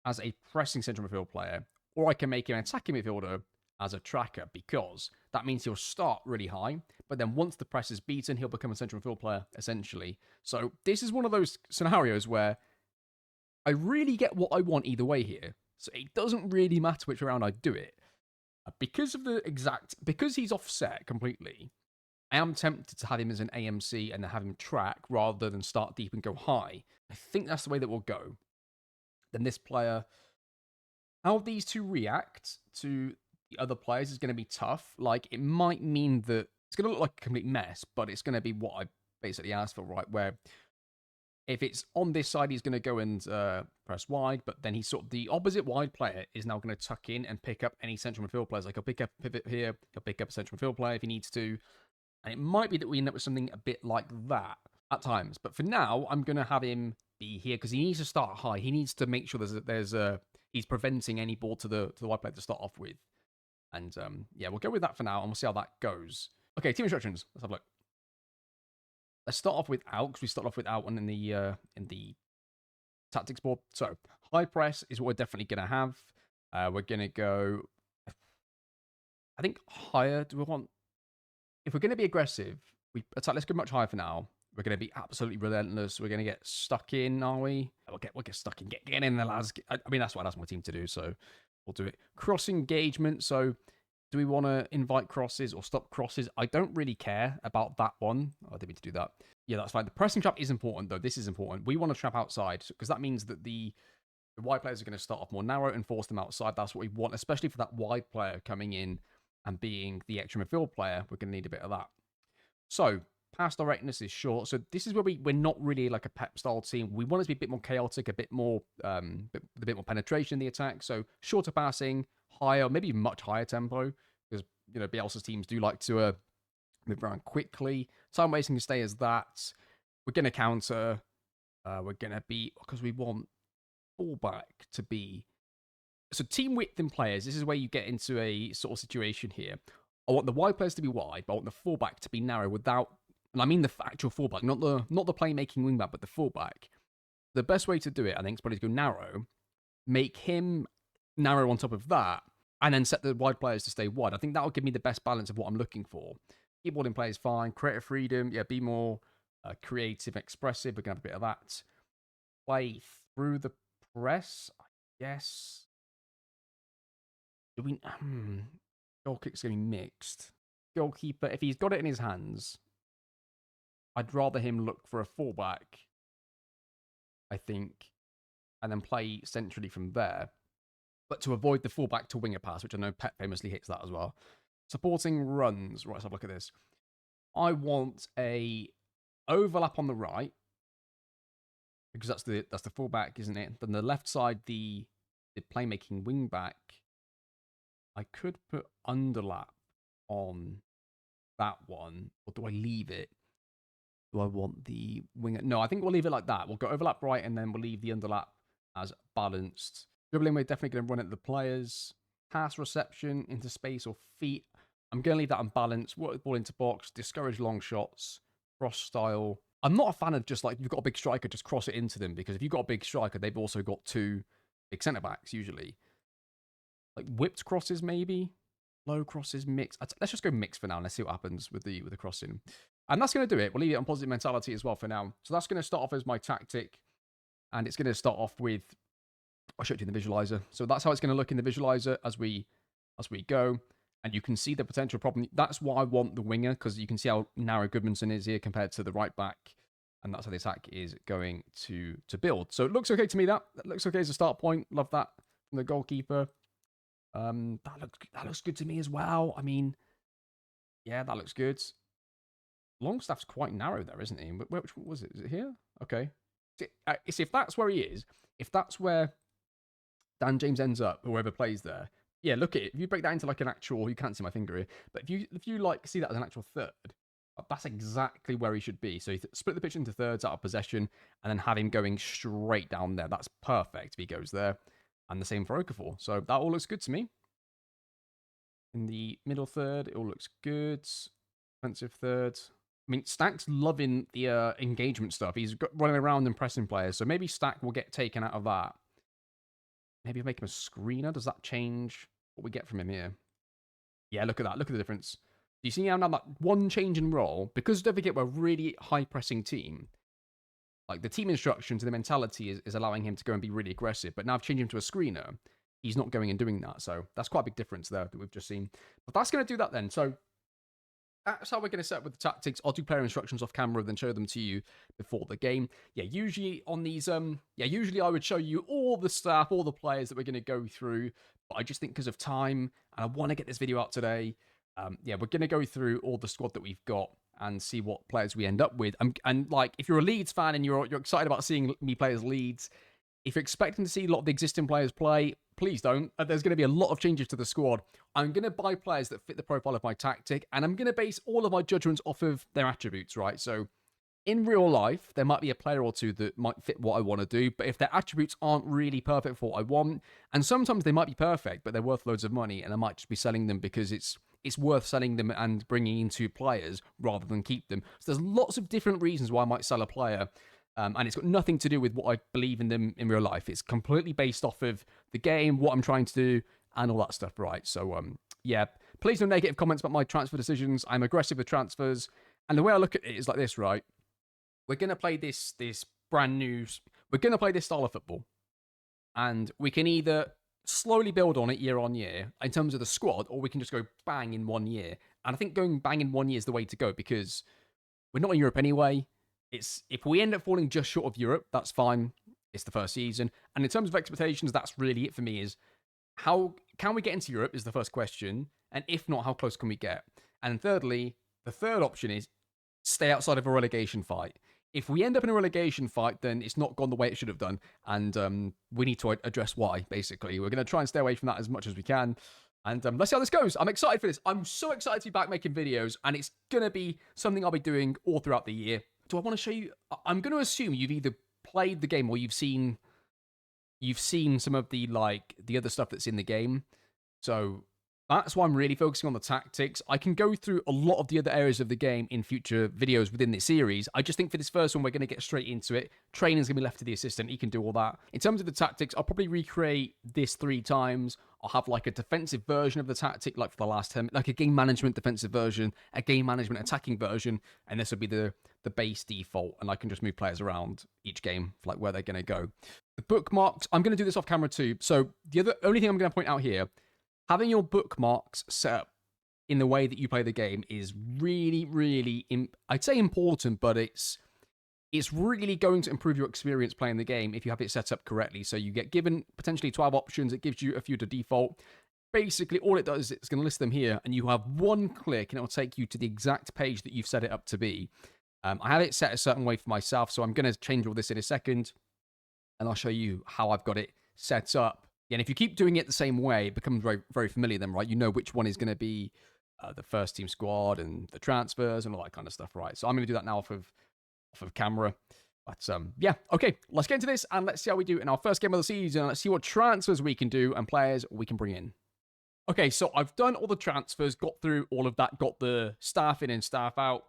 as a pressing central midfield player, or I can make him an attacking midfielder as a tracker, because that means he'll start really high, but then once the press is beaten, he'll become a central midfield player essentially. So this is one of those scenarios where I really get what I want either way here. So it doesn't really matter which round I do it. Because he's offset completely, I am tempted to have him as an AMC and then have him track rather than start deep and go high. I think that's the way that we'll go. Then this player, how these two react to the other players is going to be tough. Like, it might mean that it's going to look like a complete mess, but it's going to be what I basically asked for, right? Where if it's on this side, he's going to go and press wide, but then he's sort of the opposite wide player is now going to tuck in and pick up any central midfield players. Like, he'll pick up a pivot here, he'll pick up a central midfield player if he needs to. And it might be that we end up with something a bit like that at times. But for now, I'm going to have him be here because he needs to start high. He needs to make sure he's preventing any ball to the wide player to start off with. And yeah, we'll go with that for now, and we'll see how that goes. Okay, team instructions. Let's have a look. Let's start off with out, because we started off with out one in the tactics board. So high press is what we're definitely going to have. We're going to go, I think, higher. Do we want? If we're going to be aggressive, let's go much higher for now. We're going to be absolutely relentless. We're going to get stuck in, are we? We'll get stuck in. Get in there, lads. I mean, that's what I asked my team to do, so we'll do it. Cross engagement. So do we want to invite crosses or stop crosses? I don't really care about that one. I didn't mean to do that. Yeah, that's fine. The pressing trap is important, though. This is important. We want to trap outside, because that means that the wide players are going to start off more narrow and force them outside. That's what we want, especially for that wide player coming in and being the extra midfield player. We're going to need a bit of that. So pass directness is short. So this is where we're not really like a Pep style team. We want it to be a bit more chaotic, a bit more a bit more penetration in the attack. So shorter passing, higher, maybe much higher tempo, because Bielsa's teams do like to move around quickly. Time wasting can stay as that. We're going to counter. We're going to be, because we want fullback to be. So team width in players, this is where you get into a sort of situation here. I want the wide players to be wide, but I want the fullback to be narrow without and I mean the actual fullback, not the playmaking wingback, but the fullback. The best way to do it, I think, is probably to go narrow, make him narrow on top of that, and then set the wide players to stay wide. I think that will give me the best balance of what I'm looking for. Keyboarding play is fine. Creative freedom, yeah, be more creative, expressive. We're going to have a bit of that. Play through the press, I guess. Do we... Goal kick's going to be mixed. Goalkeeper, if he's got it in his hands, I'd rather him look for a fullback, I think, and then play centrally from there. But to avoid the fullback to winger pass, which I know Pep famously hits that as well. Supporting runs. Right, let's have a look at this. I want a overlap on the right, because that's the fullback, isn't it? Then the left side, the playmaking wing back. I could put underlap on that one, or do I leave it? Do I want the winger? No, I think we'll leave it like that. We'll go overlap right, and then we'll leave the underlap as balanced. Dribbling, we're definitely going to run at the players. Pass reception into space or feet. I'm going to leave that unbalanced. Work the ball into box. Discourage long shots. Cross style. I'm not a fan of just like, you've got a big striker, just cross it into them. Because if you've got a big striker, they've also got 2 big centre-backs, usually. Like whipped crosses, maybe? Low crosses, mix. Let's just go mix for now. And let's see what happens with the crossing. And that's going to do it. We'll leave it on positive mentality as well for now. So that's going to start off as my tactic. And it's going to start off with... I'll show it to you in the visualizer. So that's how it's going to look in the visualizer as we go. And you can see the potential problem. That's why I want the winger, because you can see how narrow Goodmanson is here compared to the right back. And that's how the attack is going to build. So it looks okay to me, that. That looks okay as a start point. Love that from the goalkeeper. That looks good to me as well. I mean, yeah, that looks good. Longstaff's quite narrow there, isn't he? Which one was it? Is it here? Okay. See, if that's where he is, if that's where Dan James ends up, whoever plays there, yeah, look at it. If you break that into like an actual, you can't see my finger here, but if you like see that as an actual third, that's exactly where he should be. So you split the pitch into thirds out of possession, and then have him going straight down there. That's perfect if he goes there. And the same for Okafor. So that all looks good to me. In the middle third, it all looks good. Defensive third. I mean, Stack's loving the engagement stuff. He's running around and pressing players. So maybe Stack will get taken out of that. Maybe make him a screener. Does that change what we get from him here? Yeah, look at that. Look at the difference. Do you see how now that one change in role, because don't forget we're a really high-pressing team, like the team instructions and the mentality is allowing him to go and be really aggressive, but now I've changed him to a screener. He's not going and doing that, so that's quite a big difference there that we've just seen. But that's going to do that then. So that's how we're going to set up with the tactics. I'll do player instructions off camera, then show them to you before the game. Yeah, usually on these, usually I would show you all the staff, all the players that we're going to go through. But I just think because of time, and I want to get this video out today, we're going to go through all the squad that we've got and see what players we end up with. And like, if you're a Leeds fan and you're excited about seeing me play as Leeds, if you're expecting to see a lot of the existing players play, please don't. There's going to be a lot of changes to the squad. I'm going to buy players that fit the profile of my tactic, and I'm going to base all of my judgments off of their attributes, right? So in real life, there might be a player or two that might fit what I want to do, but if their attributes aren't really perfect for what I want, and sometimes they might be perfect, but they're worth loads of money, and I might just be selling them because it's worth selling them and bringing in 2 players rather than keep them. So there's lots of different reasons why I might sell a player. And it's got nothing to do with what I believe in them in real life. It's completely based off of the game, what I'm trying to do, and all that stuff, right? So, yeah, please no negative comments about my transfer decisions. I'm aggressive with transfers. And the way I look at it is like this, right? We're going to play this brand new... We're going to play this style of football. And we can either slowly build on it year on year in terms of the squad, or we can just go bang in 1 year. And I think going bang in 1 year is the way to go, because we're not in Europe anyway. If we end up falling just short of Europe, that's fine. It's the first season. And in terms of expectations, that's really it for me, is how can we get into Europe is the first question. And if not, how close can we get? And thirdly, the third option is stay outside of a relegation fight. If we end up in a relegation fight, then it's not gone the way it should have done. And we need to address why, basically. We're going to try and stay away from that as much as we can. And let's see how this goes. I'm excited for this. I'm so excited to be back making videos. And it's going to be something I'll be doing all throughout the year. Do I want to show you? I'm going to assume you've either played the game or you've seen some of the other stuff that's in the game. So That's why I'm really focusing on the tactics. I can go through a lot of the other areas of the game in future videos within this series. I just think for this first one, we're going to get straight into it. Training's going to be left to the assistant. He can do all that. In terms of the tactics, I'll probably recreate this 3 times. I'll have like a defensive version of the tactic, like for the last 10, like a game management defensive version, a game management attacking version, and this will be the base default, and I can just move players around each game for like where they're going to go. The bookmarks, I'm going to do this off camera too. So the only thing I'm going to point out here, having your bookmarks set up in the way that you play the game is really, really, I'd say important, but it's really going to improve your experience playing the game if you have it set up correctly. So you get given potentially 12 options. It gives you a few to default. Basically, all it does is it's going to list them here, and you have one click, and it will take you to the exact page that you've set it up to be. I have it set a certain way for myself, so I'm going to change all this in a second, and I'll show you how I've got it set up. And if you keep doing it the same way, it becomes very, very familiar then, right? You know which one is going to be the first team squad and the transfers and all that kind of stuff, right? So I'm going to do that now off of camera. But yeah, okay, let's get into this and let's see how we do in our first game of the season. Let's see what transfers we can do and players we can bring in. Okay, so I've done all the transfers, got through all of that, got the staff in and staff out.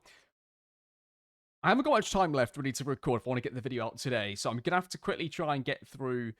I haven't got much time left really to record if I want to get the video out today, so I'm going to have to quickly try and get through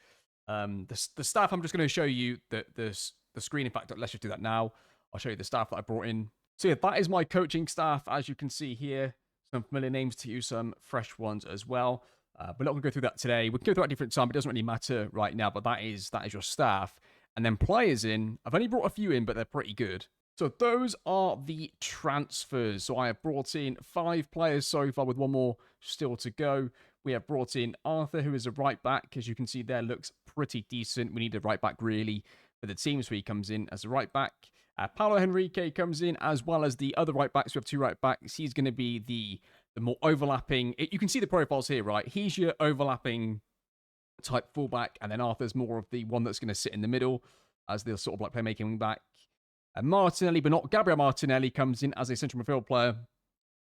the staff. I'm just going to show you the screen. In fact, let's just do that now. I'll show you the staff that I brought in. So yeah, that is my coaching staff. As you can see here, some familiar names to you, some fresh ones as well. We're not going to go through that today. We can go through that at a different time. It doesn't really matter right now, but that is your staff. And then players in. I've only brought a few in, but they're pretty good. So those are the transfers. So I have brought in 5 players so far with 1 more still to go. We have brought in Arthur, who is a right back. As you can see there, looks pretty decent. We need a right back really for the team, so he comes in as a right back. Paulo Henrique comes in as well as the other right backs. We have 2 right backs. He's going to be the more overlapping. You can see the profiles here, right? He's your overlapping type fullback, and then Arthur's more of the one that's going to sit in the middle as the sort of like playmaking back. Martinelli, but not Gabriel Martinelli, comes in as a central midfield player.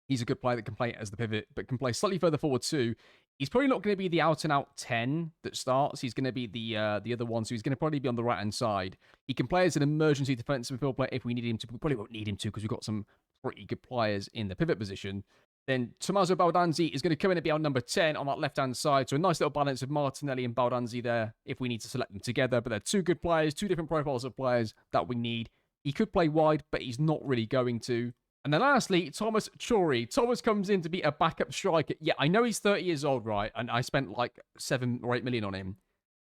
He's a good player that can play as the pivot, but can play slightly further forward too. He's probably not going to be the out-and-out 10 that starts. He's going to be the other one, so he's going to probably be on the right-hand side. He can play as an emergency defensive midfield player if we need him to. We probably won't need him to because we've got some pretty good players in the pivot position. Then Tommaso Baldanzi is going to come in and be our number 10 on that left-hand side. So a nice little balance of Martinelli and Baldanzi there if we need to select them together. But they're 2 good players, 2 different profiles of players that we need. He could play wide, but he's not really going to. And then lastly, Thomas Chori. Thomas comes in to be a backup striker. Yeah, I know he's 30 years old, right? And I spent like 7 or 8 million on him.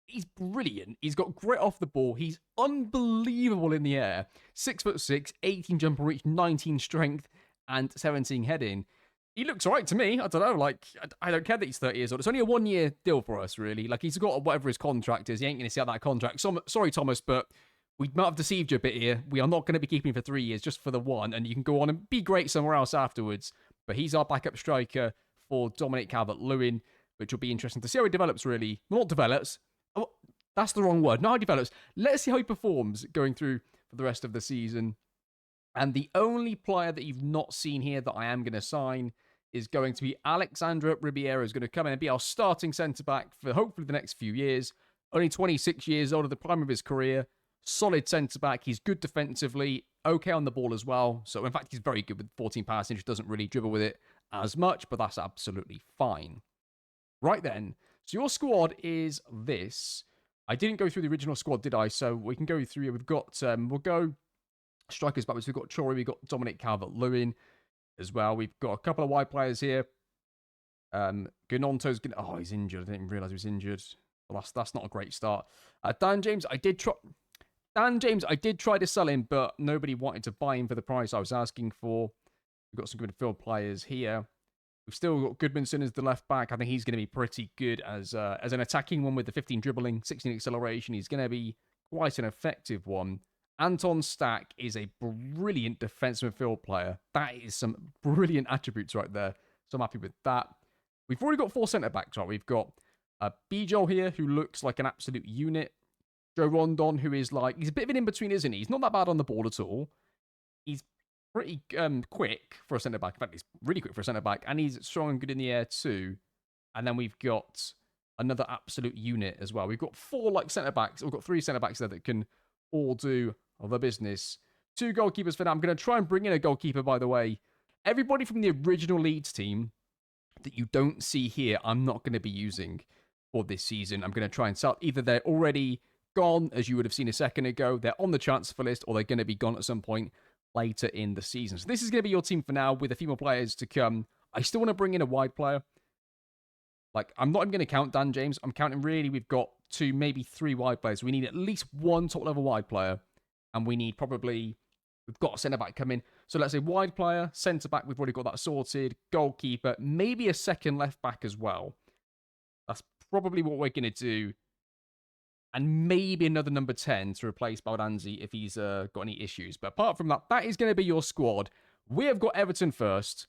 He's brilliant. He's got great off the ball. He's unbelievable in the air. 6'6", 18 jumper reach, 19 strength, and 17 heading. He looks all right to me. I don't know. Like, I don't care that he's 30 years old. It's only a 1-year deal for us, really. Like, he's got whatever his contract is. He ain't going to see out that contract. So, sorry, Thomas, but we might have deceived you a bit here. We are not going to be keeping him for 3 years, just for the 1, and you can go on and be great somewhere else afterwards. But he's our backup striker for Dominic Calvert-Lewin, which will be interesting to see how he develops, really. Well, not develops. Oh, that's the wrong word. Not how he develops. Let's see how he performs going through for the rest of the season. And the only player that you've not seen here that I am going to sign is going to be Alexandre Ribeiro, who's going to come in and be our starting centre-back for hopefully the next few years. Only 26 years old at the prime of his career. Solid centre-back. He's good defensively. Okay on the ball as well. So, in fact, he's very good with 14 passing. Just doesn't really dribble with it as much, but that's absolutely fine. Right then. So, your squad is this. I didn't go through the original squad, did I? So, we can go through. We've got, we'll go strikers backwards. We've got Chori. We've got Dominic Calvert-Lewin as well. We've got a couple of wide players here. Gnonto's going to... Oh, he's injured. I didn't realise he was injured. Well, that's not a great start. Dan James, I did try to sell him, but nobody wanted to buy him for the price I was asking for. We've got some good midfield players here. We've still got Goodmanson as the left back. I think he's going to be pretty good as an attacking one with the 15 dribbling, 16 acceleration. He's going to be quite an effective one. Anton Stack is a brilliant defensive midfield player. That is some brilliant attributes right there. So I'm happy with that. We've already got 4 centre-backs, right? We've got Bijol here, who looks like an absolute unit. Joe Rondon, who is like... He's a bit of an in-between, isn't he? He's not that bad on the ball at all. He's pretty quick for a centre-back. In fact, he's really quick for a centre-back. And he's strong and good in the air too. And then we've got another absolute unit as well. We've got 4 like centre-backs. We've got 3 centre-backs there that can all do the business 2 goalkeepers for now. I'm going to try and bring in a goalkeeper, by the way. Everybody from the original Leeds team that you don't see here, I'm not going to be using for this season. I'm going to try and sell. Either they're already gone, as you would have seen a second ago, they're on the transfer list, or they're going to be gone at some point later in the season. So this is going to be your team for now, with a few more players to come. I still want to bring in a wide player. Like, I'm not even going to count Dan James. I'm counting really, we've got 2, maybe 3 wide players. We need at least 1 top-level wide player. And we need probably, we've got a centre-back coming. So let's say wide player, centre-back, we've already got that sorted. Goalkeeper, maybe a second left-back as well. That's probably what we're going to do. And maybe another number 10 to replace Baldanzi if he's got any issues. But apart from that, that is going to be your squad. We have got Everton first.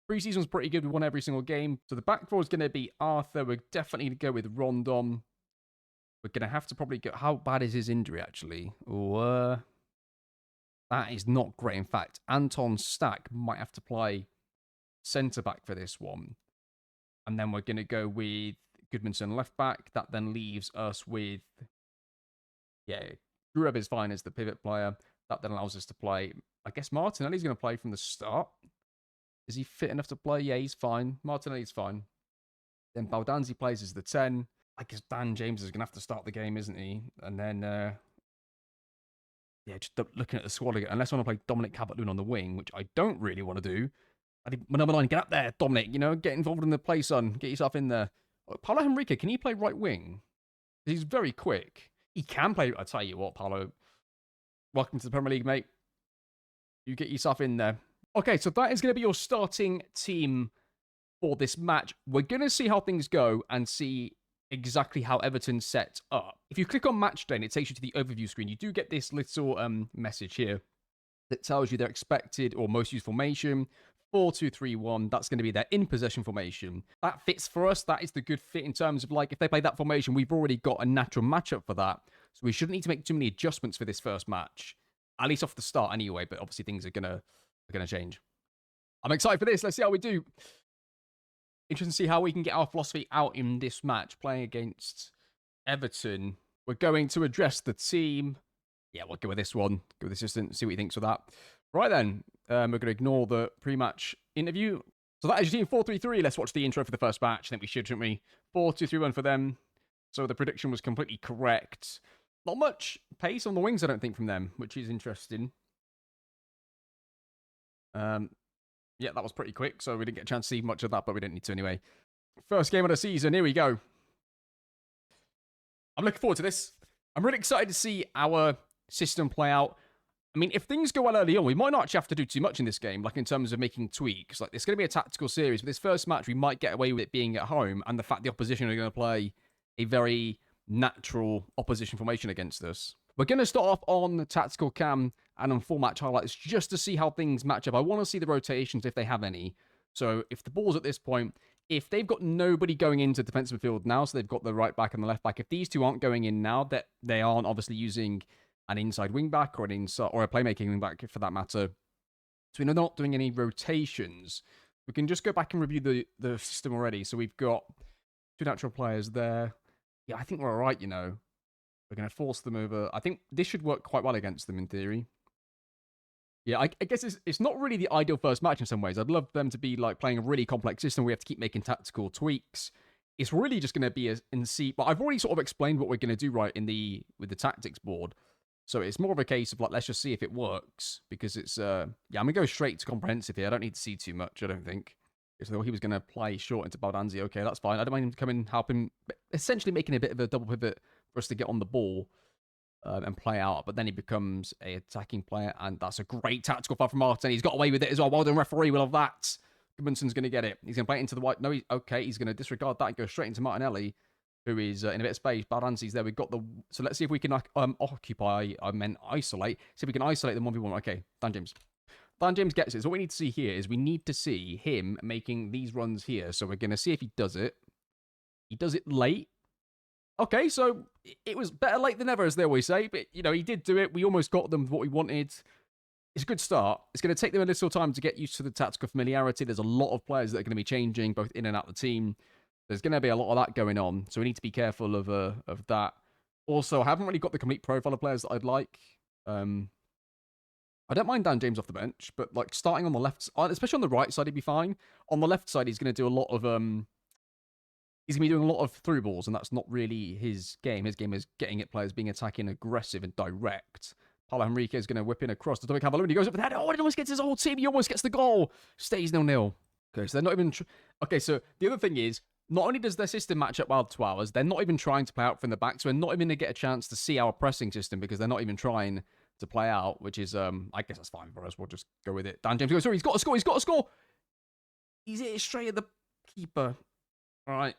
Pre-season's pretty good. We won every single game. So the back four is going to be Arthur. We're definitely going to go with Rondon. We're going to have to probably go... How bad is his injury, actually? That is not great. In fact, Anton Stack might have to play centre-back for this one. And then we're going to go with Goodmanson left-back. That then leaves us with... Yeah, Gruev is fine as the pivot player. That then allows us to play... I guess Martinelli's going to play from the start. Is he fit enough to play? Yeah, he's fine. Martinelli's fine. Then Baldanzi plays as the 10. I guess Dan James is going to have to start the game, isn't he? And then, yeah, just looking at the squad again. Unless I want to play Dominic Calvert-Lewin on the wing, which I don't really want to do. I need my number 9, get up there, Dominic. You know, get involved in the play, son. Get yourself in there. Paulo Henrique, can he play right wing? He's very quick. He can play. I tell you what, Paulo. Welcome to the Premier League, mate. You get yourself in there. Okay, so that is going to be your starting team for this match. We're going to see how things go and see exactly how Everton set up. If you click on match day and it takes you to the overview screen, you do get this little message here that tells you their expected or most used formation, 4-2-3-1. That's going to be their in-possession formation. That fits for us. That is the good fit in terms of, like, if they play that formation, we've already got a natural matchup for that. So we shouldn't need to make too many adjustments for this first match. At least off the start anyway, but obviously things are going to change. I'm excited for this. Let's see how we do. Interesting to see how we can get our philosophy out in this match, playing against Everton. We're going to address the team. Yeah, we'll go with this one. Go with the assistant, see what he thinks of that. Right then, we're going to ignore the pre-match interview. So that is your team 4-3-3. Let's watch the intro for the first match. I think we should, shouldn't we? 4-2-3-1 for them. So the prediction was completely correct. Not much pace on the wings, I don't think, from them, which is interesting. Yeah, that was pretty quick, so we didn't get a chance to see much of that, but we didn't need to anyway. First game of the season, here we go. I'm looking forward to this. I'm really excited to see our system play out. I mean, if things go well early on, we might not actually have to do too much in this game, like in terms of making tweaks. Like, it's going to be a tactical series, but this first match, we might get away with it being at home, and the fact the opposition are going to play a very natural opposition formation against us. We're going to start off on the tactical cam and on full match highlights just to see how things match up. I want to see the rotations if they have any. So if the ball's at this point, if they've got nobody going into defensive midfield now, so they've got the right back and the left back, if these two aren't going in now, that they aren't obviously using an inside wing back or an inside or a playmaking wing back for that matter. So we're not doing any rotations. We can just go back and review the system already. So we've got 2 natural players there. Yeah, I think we're all right, you know. We're going to force them over. I think this should work quite well against them in theory. Yeah, I guess it's not really the ideal first match in some ways. I'd love them to be like playing a really complex system. We have to keep making tactical tweaks. It's really just going to be but I've already sort of explained what we're going to do right with the tactics board. So it's more of a case of like, let's just see if it works, because it's yeah, I'm going to go straight to comprehensive here. I don't need to see too much, I don't think. So he was going to play short into Baldanzi. Okay, that's fine. I don't mind him to come in and help him, essentially making a bit of a double pivot for us to get on the ball and play out. But then he becomes a attacking player, and that's a great tactical foul from Martin. He's got away with it as well. Well done, referee. We love that. Goodmanson's going to get it. He's going to play it into the white. No, he's going to disregard that and go straight into Martinelli, who is in a bit of space. Baldanzi's there. We've got the... So let's see if we can occupy... I meant isolate. See if we can isolate them 1v1. Okay, Dan James. Dan James gets it. So what we need to see here is we need to see him making these runs here. So we're going to see if he does it. He does it late. Okay, so it was better late than never, as they always say. But, you know, he did do it. We almost got them what we wanted. It's a good start. It's going to take them a little time to get used to the tactical familiarity. There's a lot of players that are going to be changing, both in and out of the team. There's going to be a lot of that going on. So we need to be careful of that. Also, I haven't really got the complete profile of players that I'd like. I don't mind Dan James off the bench, but like starting on the left, especially on the right side, he'd be fine. On the left side, he's going to do a lot of he's going to be doing a lot of through balls, and that's not really his game. His game is getting at players, being attacking, aggressive, and direct. Paulo Henrique is going to whip in across the Dominic Cavallini. He goes up with that. Oh, he almost gets his whole team. He almost gets the goal. Stays 0-0. Okay, so they're not even... Okay, so the other thing is, not only does their system match up well to ours, they're not even trying to play out from the back, so we're not even going to get a chance to see our pressing system because they're not even trying to play out, which is, I guess that's fine for us. We'll just go with it. Dan James goes, sorry, he's got a score. He's got a score. He's hit it straight at the keeper. All right.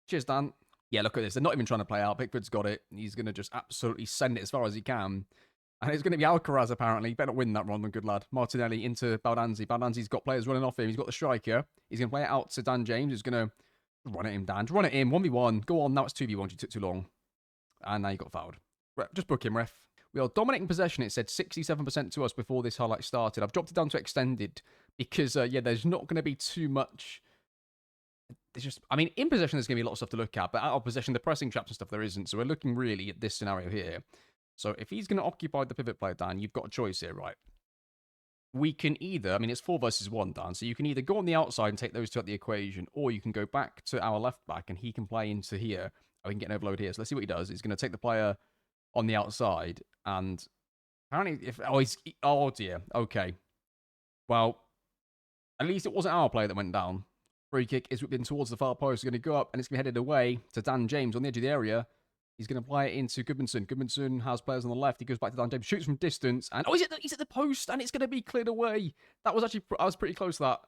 Cheers, Dan. Yeah, look at this. They're not even trying to play out. Pickford's got it. He's going to just absolutely send it as far as he can. And it's going to be Alcaraz, apparently. He better win that run, good lad. Martinelli into Baldanzi. Baldanzi's got players running off him. He's got the striker. He's going to play it out to Dan James, who's going to run at him, Dan. Run at him. 1v1. Go on. Now it's 2v1. You took too long. And now you got fouled. Just book him, ref. We are dominating possession. It said 67% to us before this highlight started. I've dropped it down to extended because, yeah, there's not going to be too much... There's just, I mean, in possession, there's going to be a lot of stuff to look at, but out of possession, the pressing traps and stuff, there isn't. So we're looking really at this scenario here. So if he's going to occupy the pivot player, Dan, you've got a choice here, right? We can either, I mean, it's 4 versus 1, Dan, so you can either go on the outside and take those two out the equation, or you can go back to our left back and he can play into here. Oh, we can get an overload here. So let's see what he does. He's going to take the player on the outside, and apparently, oh dear, okay. Well, at least it wasn't our player that went down. Free kick is whipped in towards the far post. It's going to go up, and it's going to be headed away to Dan James on the edge of the area. He's going to play it into Goodmanson. Goodmanson has players on the left. He goes back to Dan James, shoots from distance, and oh, he's at the post, and it's going to be cleared away. That was actually, I was pretty close to that.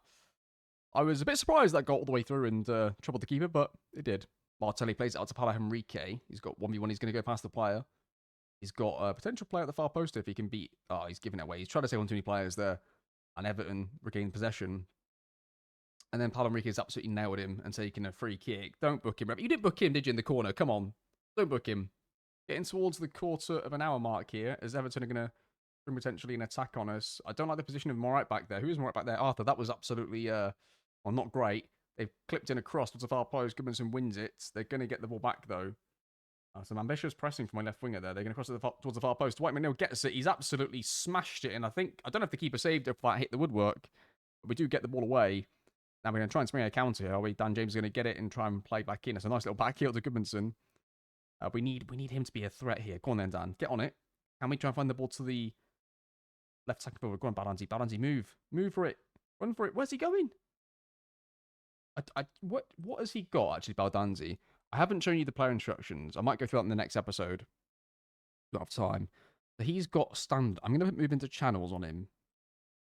I was a bit surprised that got all the way through and troubled the keeper, but it did. Martelli plays it out to Paulo Henrique. He's got 1v1. He's going to go past the player. He's got a potential player at the far post if he can beat. Oh, he's giving it away. He's trying to save on too many players there, and Everton regain possession. And then Paulo Henrique has absolutely nailed him and taken a free kick. Don't book him. You didn't book him, did you, in the corner? Come on. Don't book him. Getting towards the quarter of an hour mark here, as Everton are going to bring potentially an attack on us. I don't like the position of my right back there. Who is my right back there? Arthur. That was absolutely, well, not great. They've clipped in a cross towards the far post. Goodmanson wins it. They're going to get the ball back, though. Some ambitious pressing from my left winger there. They're going to cross it towards the far post. Dwight McNeil gets it. He's absolutely smashed it. And I don't know if the keeper saved it if that hit the woodwork. But we do get the ball away. Now we're going to try and spring a counter here, are we? Dan James is going to get it and try and play back in. It's a nice little back heel to Goodmanson. We need him to be a threat here. Go on then, Dan. Get on it. Can we try and find the ball to the left side forward? Go on, Baldanzi. Baldanzi, move. Move for it. Run for it. Where's he going? What has he got, actually, Baldanzi? I haven't shown you the player instructions. I might go through that in the next episode. Don't have time. So he's got standard. I'm going to move into channels on him.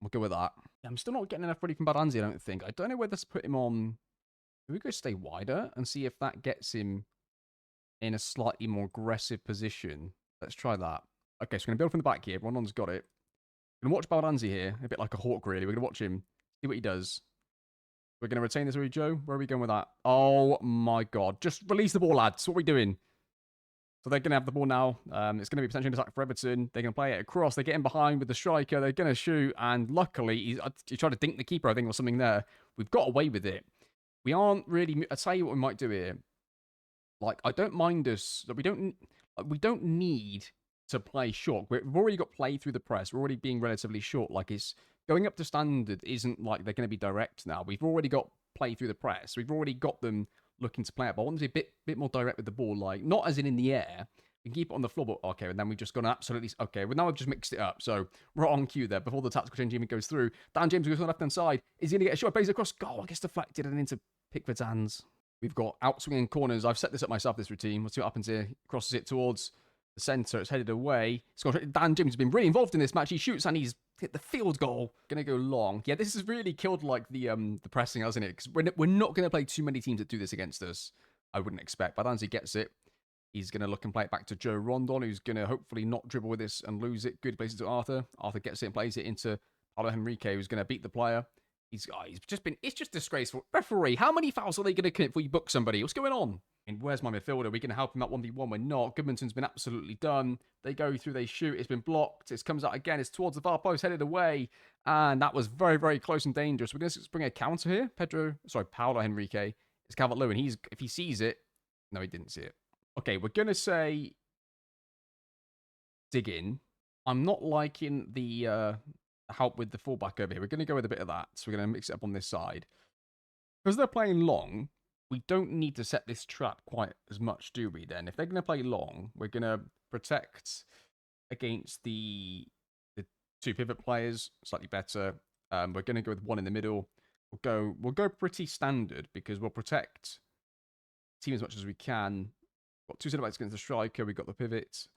We'll go with that. I'm still not getting enough ready from Baldanzi, I don't think. I don't know whether to put him on... Can we go stay wider and see if that gets him in a slightly more aggressive position? Let's try that. Okay, so we're going to build from the back here. Rondon's got it. We're going to watch Baldanzi here. A bit like a hawk, really. We're going to watch him. See what he does. We're going to retain this, are we, Joe? Where are we going with that? Oh, my God. Just release the ball, lads. What are we doing? So they're going to have the ball now. It's going to be potentially an attack for Everton. They're going to play it across. They're getting behind with the striker. They're going to shoot. And luckily, he tried to dink the keeper, I think, or something there. We've got away with it. We aren't really... I'll tell you what we might do here. Like, I don't mind us... We don't need to play short. We've already got play through the press. We're already being relatively short. Like, it's... Going up to standard isn't like they're going to be direct now. We've already got play through the press. We've already got them looking to play it. But I want them to be a bit more direct with the ball. Like, not as in the air. We can keep it on the floor. But okay, and then we've just gone absolutely... Okay, well, now we've just mixed it up. So we're on cue there before the tactical change even goes through. Dan James goes on the left-hand side. Is he going to get a shot? Plays across. Goal, I guess deflected and into Pickford's hands. We've got outswinging corners. I've set this up myself, this routine. We'll see what happens here. Crosses it towards the centre. It's headed away. Dan James has been really involved in this match. He shoots and he's hit the field goal. Gonna go long. Yeah, this has really killed like the pressing, hasn't it? Because we're not gonna play too many teams that do this against us. I wouldn't expect. But Baldanzi gets it. He's gonna look and play it back to Joe Rondon, who's gonna hopefully not dribble with this and lose it. Good places to Arthur. Arthur gets it and plays it into Paulo Henrique, who's gonna beat the player. It's just disgraceful. Referee, how many fouls are they gonna commit before you book somebody? What's going on? And where's my midfielder? Are we going to help him out 1v1? We're not. Goodmanson's been absolutely done. They go through, they shoot. It's been blocked. It comes out again. It's towards the far post, headed away. And that was very, very close and dangerous. We're going to bring a counter here. Paulo Henrique is Calvert-Lewin. If he sees it... No, he didn't see it. Okay, we're going to say... Dig in. I'm not liking the help with the fullback over here. We're going to go with a bit of that. So we're going to mix it up on this side. Because they're playing long, we don't need to set this trap quite as much, do we, then? If they're going to play long, we're going to protect against the two pivot players slightly better. We're going to go with one in the middle. We'll go pretty standard because we'll protect the team as much as we can. Got two centre-backs against the striker. We've got the pivot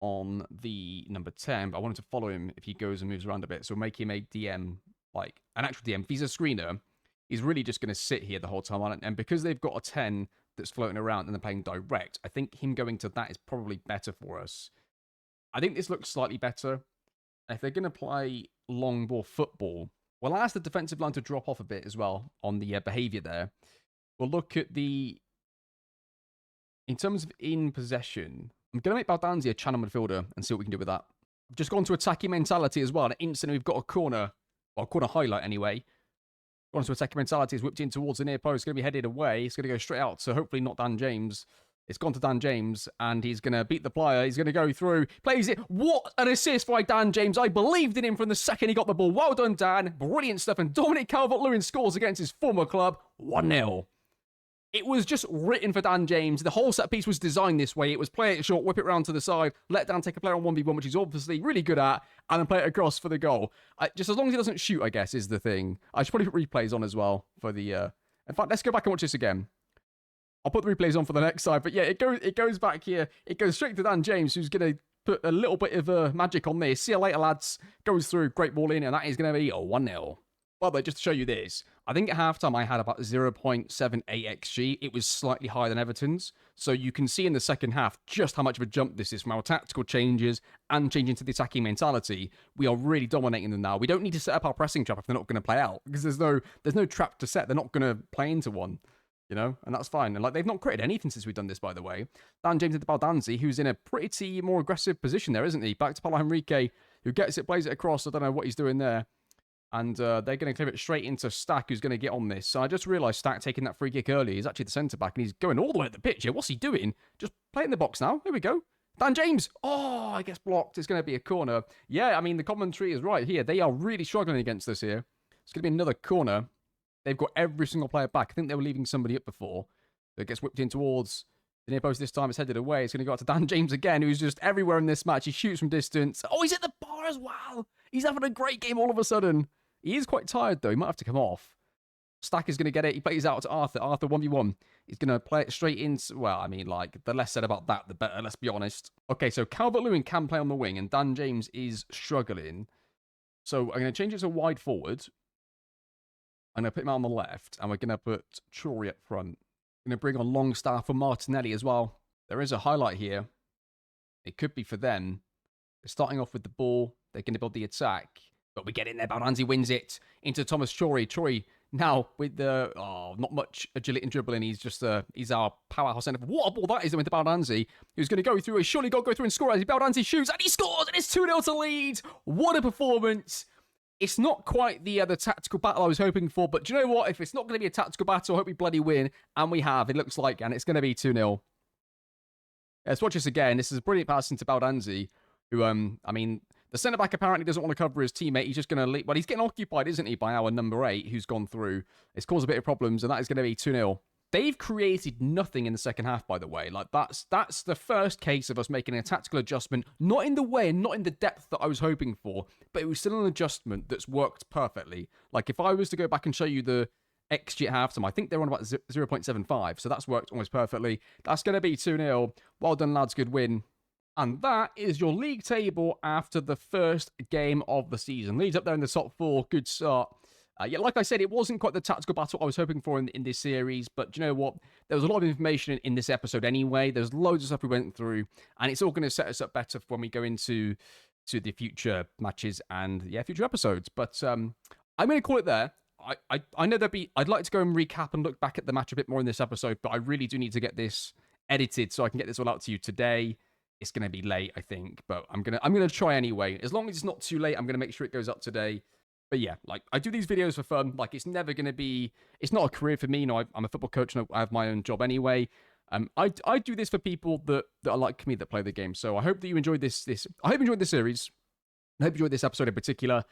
on the number 10, but I wanted to follow him if he goes and moves around a bit. So we'll make him a DM, like an actual DM. If he's a screener, he's really just going to sit here the whole time on it. And because they've got a 10 that's floating around and they're playing direct, I think him going to that is probably better for us. I think this looks slightly better. If they're going to play long ball football, we'll ask the defensive line to drop off a bit as well on the behaviour there. We'll look at in terms of in possession, I'm going to make Baldanzi a channel midfielder and see what we can do with that. I've just gone to attacking mentality as well. And instantly we've got a corner, or a corner highlight anyway. Gone to attacking mentality, is whipped in towards the near post. It's going to be headed away. It's going to go straight out, so hopefully not Dan James. It's gone to Dan James, and he's going to beat the player. He's going to go through, plays it. What an assist by Dan James. I believed in him from the second he got the ball. Well done, Dan. Brilliant stuff. And Dominic Calvert-Lewin scores against his former club. 1-0. It was just written for Dan James. The whole set piece was designed this way. It was play it short, whip it round to the side, let Dan take a player on 1v1, which he's obviously really good at, and then play it across for the goal. Just as long as he doesn't shoot, I guess, is the thing. I should probably put replays on as well for the... In fact, let's go back and watch this again. I'll put the replays on for the next side. But yeah, it goes back here. It goes straight to Dan James, who's going to put a little bit of magic on this. See you later, lads. Goes through, great ball in, and that is going to be a 1-0. By the way, just to show you this, I think at halftime I had about 0.78 XG. It was slightly higher than Everton's. So you can see in the second half just how much of a jump this is from our tactical changes and changing to the attacking mentality. We are really dominating them now. We don't need to set up our pressing trap if they're not going to play out, because there's no trap to set. They're not going to play into one, you know, and that's fine. And like, they've not created anything since we've done this, by the way. Dan James into Baldanzi, who's in a pretty more aggressive position there, isn't he? Back to Paulo Henrique, who gets it, plays it across. I don't know what he's doing there. And they're going to clear it straight into Stack, who's going to get on this. So I just realised Stack taking that free kick early. He's actually the centre-back, and he's going all the way at the pitch here. What's he doing? Just play in the box now. Here we go. Dan James. Oh, I guess blocked. It's going to be a corner. Yeah, I mean, the commentary is right here. They are really struggling against us here. It's going to be another corner. They've got every single player back. I think they were leaving somebody up before. So it gets whipped in towards the near post this time. It's headed away. It's going to go out to Dan James again, who's just everywhere in this match. He shoots from distance. Oh, he's at the bar as well. He's having a great game all of a sudden. He is quite tired, though. He might have to come off. Stack is going to get it. He plays out to Arthur. Arthur 1v1. He's going to play it straight into... Well, I mean, like, the less said about that, the better, let's be honest. Okay, so Calvert-Lewin can play on the wing, and Dan James is struggling. So I'm going to change it to wide forward. I'm going to put him out on the left, and we're going to put Chori up front. I'm going to bring on Longstaff for Martinelli as well. There is a highlight here. It could be for them. They're starting off with the ball. They're going to build the attack. But we get in there. Baldanzi wins it into Thomas Chori. Chori now with the not much agility and dribbling. He's just he's our powerhouse centre. What a ball that is into Baldanzi, who's going to go through. He's surely got to go through and score as Baldanzi shoots and he scores and it's 2-0 to Leeds. What a performance! It's not quite the tactical battle I was hoping for, but do you know what? If it's not going to be a tactical battle, I hope we bloody win, and we have. It looks like, and it's going to be 2-0. Let's watch this again. This is a brilliant pass into Baldanzi, who I mean. The centre-back apparently doesn't want to cover his teammate. He's just going to leave. Well, he's getting occupied, isn't he, by our number 8, who's gone through. It's caused a bit of problems, and that is going to be 2-0. They've created nothing in the second half, by the way. Like, that's the first case of us making a tactical adjustment. Not in the way and not in the depth that I was hoping for, but it was still an adjustment that's worked perfectly. Like, if I was to go back and show you the XG at halftime, I think they're on about 0.75, so that's worked almost perfectly. That's going to be 2-0. Well done, lads. Good win. And that is your league table after the first game of the season. Leeds up there in the top 4. Good start. Yeah, like I said, it wasn't quite the tactical battle I was hoping for in this series. But you know what? There was a lot of information in this episode anyway. There's loads of stuff we went through. And it's all going to set us up better when we go into the future matches and, yeah, future episodes. But I'm going to call it there. I know I'd like to go and recap and look back at the match a bit more in this episode. But I really do need to get this edited so I can get this all out to you today. It's going to be late, I think, but I'm gonna try anyway. As long as it's not too late, I'm gonna make sure it goes up today. But yeah, like, I do these videos for fun. Like, it's never gonna be. It's not a career for me. You know, I'm a football coach and I have my own job anyway. I do this for people that are like me, that play the game. So I hope that you enjoyed this. I hope you enjoyed this series. I hope you enjoyed this episode in particular.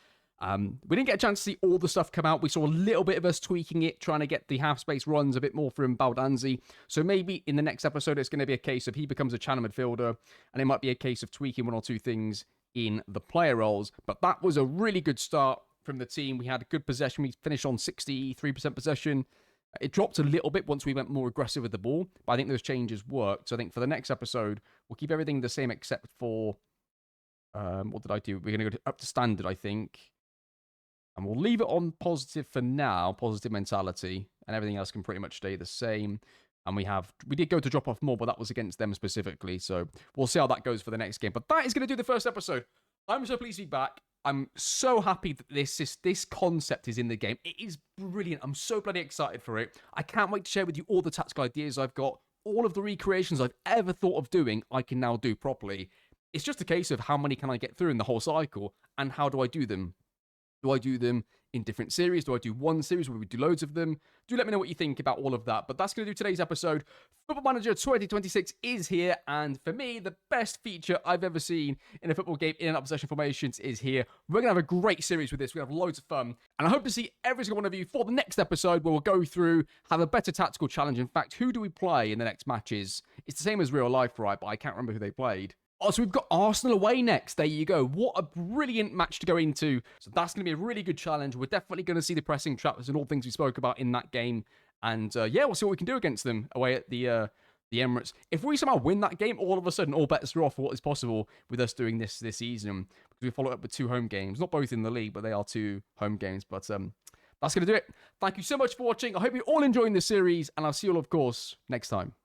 We didn't get a chance to see all the stuff come out. We saw a little bit of us tweaking it, trying to get the half-space runs a bit more from Baldanzi. So maybe in the next episode, it's going to be a case of he becomes a channel midfielder, and it might be a case of tweaking one or two things in the player roles. But that was a really good start from the team. We had a good possession. We finished on 63% possession. It dropped a little bit once we went more aggressive with the ball, but I think those changes worked. So I think for the next episode, we'll keep everything the same except for... what did I do? We're going to go up to standard, I think. And we'll leave it on positive for now, positive mentality, and everything else can pretty much stay the same. And we did go to drop off more, but that was against them specifically. So we'll see how that goes for the next game. But that is going to do the first episode. I'm so pleased to be back. I'm so happy that this concept is in the game. It is brilliant. I'm so bloody excited for it. I can't wait to share with you all the tactical ideas I've got. All of the recreations I've ever thought of doing, I can now do properly. It's just a case of how many can I get through in the whole cycle, and how do I do them? Do I do them in different series? Do I do one series where we do loads of them? Do let me know what you think about all of that. But that's going to do today's episode. Football Manager 2026 is here, and for me, the best feature I've ever seen in a football game in and out possession formations is here. We're going to have a great series with this. We're going to have loads of fun, and I hope to see every single one of you for the next episode where we'll go through, have a better tactical challenge. In fact, who do we play in the next matches? It's the same as real life, right? But I can't remember who they played. Oh, so we've got Arsenal away next. There you go. What a brilliant match to go into. So that's going to be a really good challenge. We're definitely going to see the pressing traps and all things we spoke about in that game. And yeah, we'll see what we can do against them away at the Emirates. If we somehow win that game, all of a sudden, all bets are off for what is possible with us doing this season. Because we follow up with 2 home games. Not both in the league, but they are 2 home games. But that's going to do it. Thank you so much for watching. I hope you're all enjoying this series. And I'll see you all, of course, next time.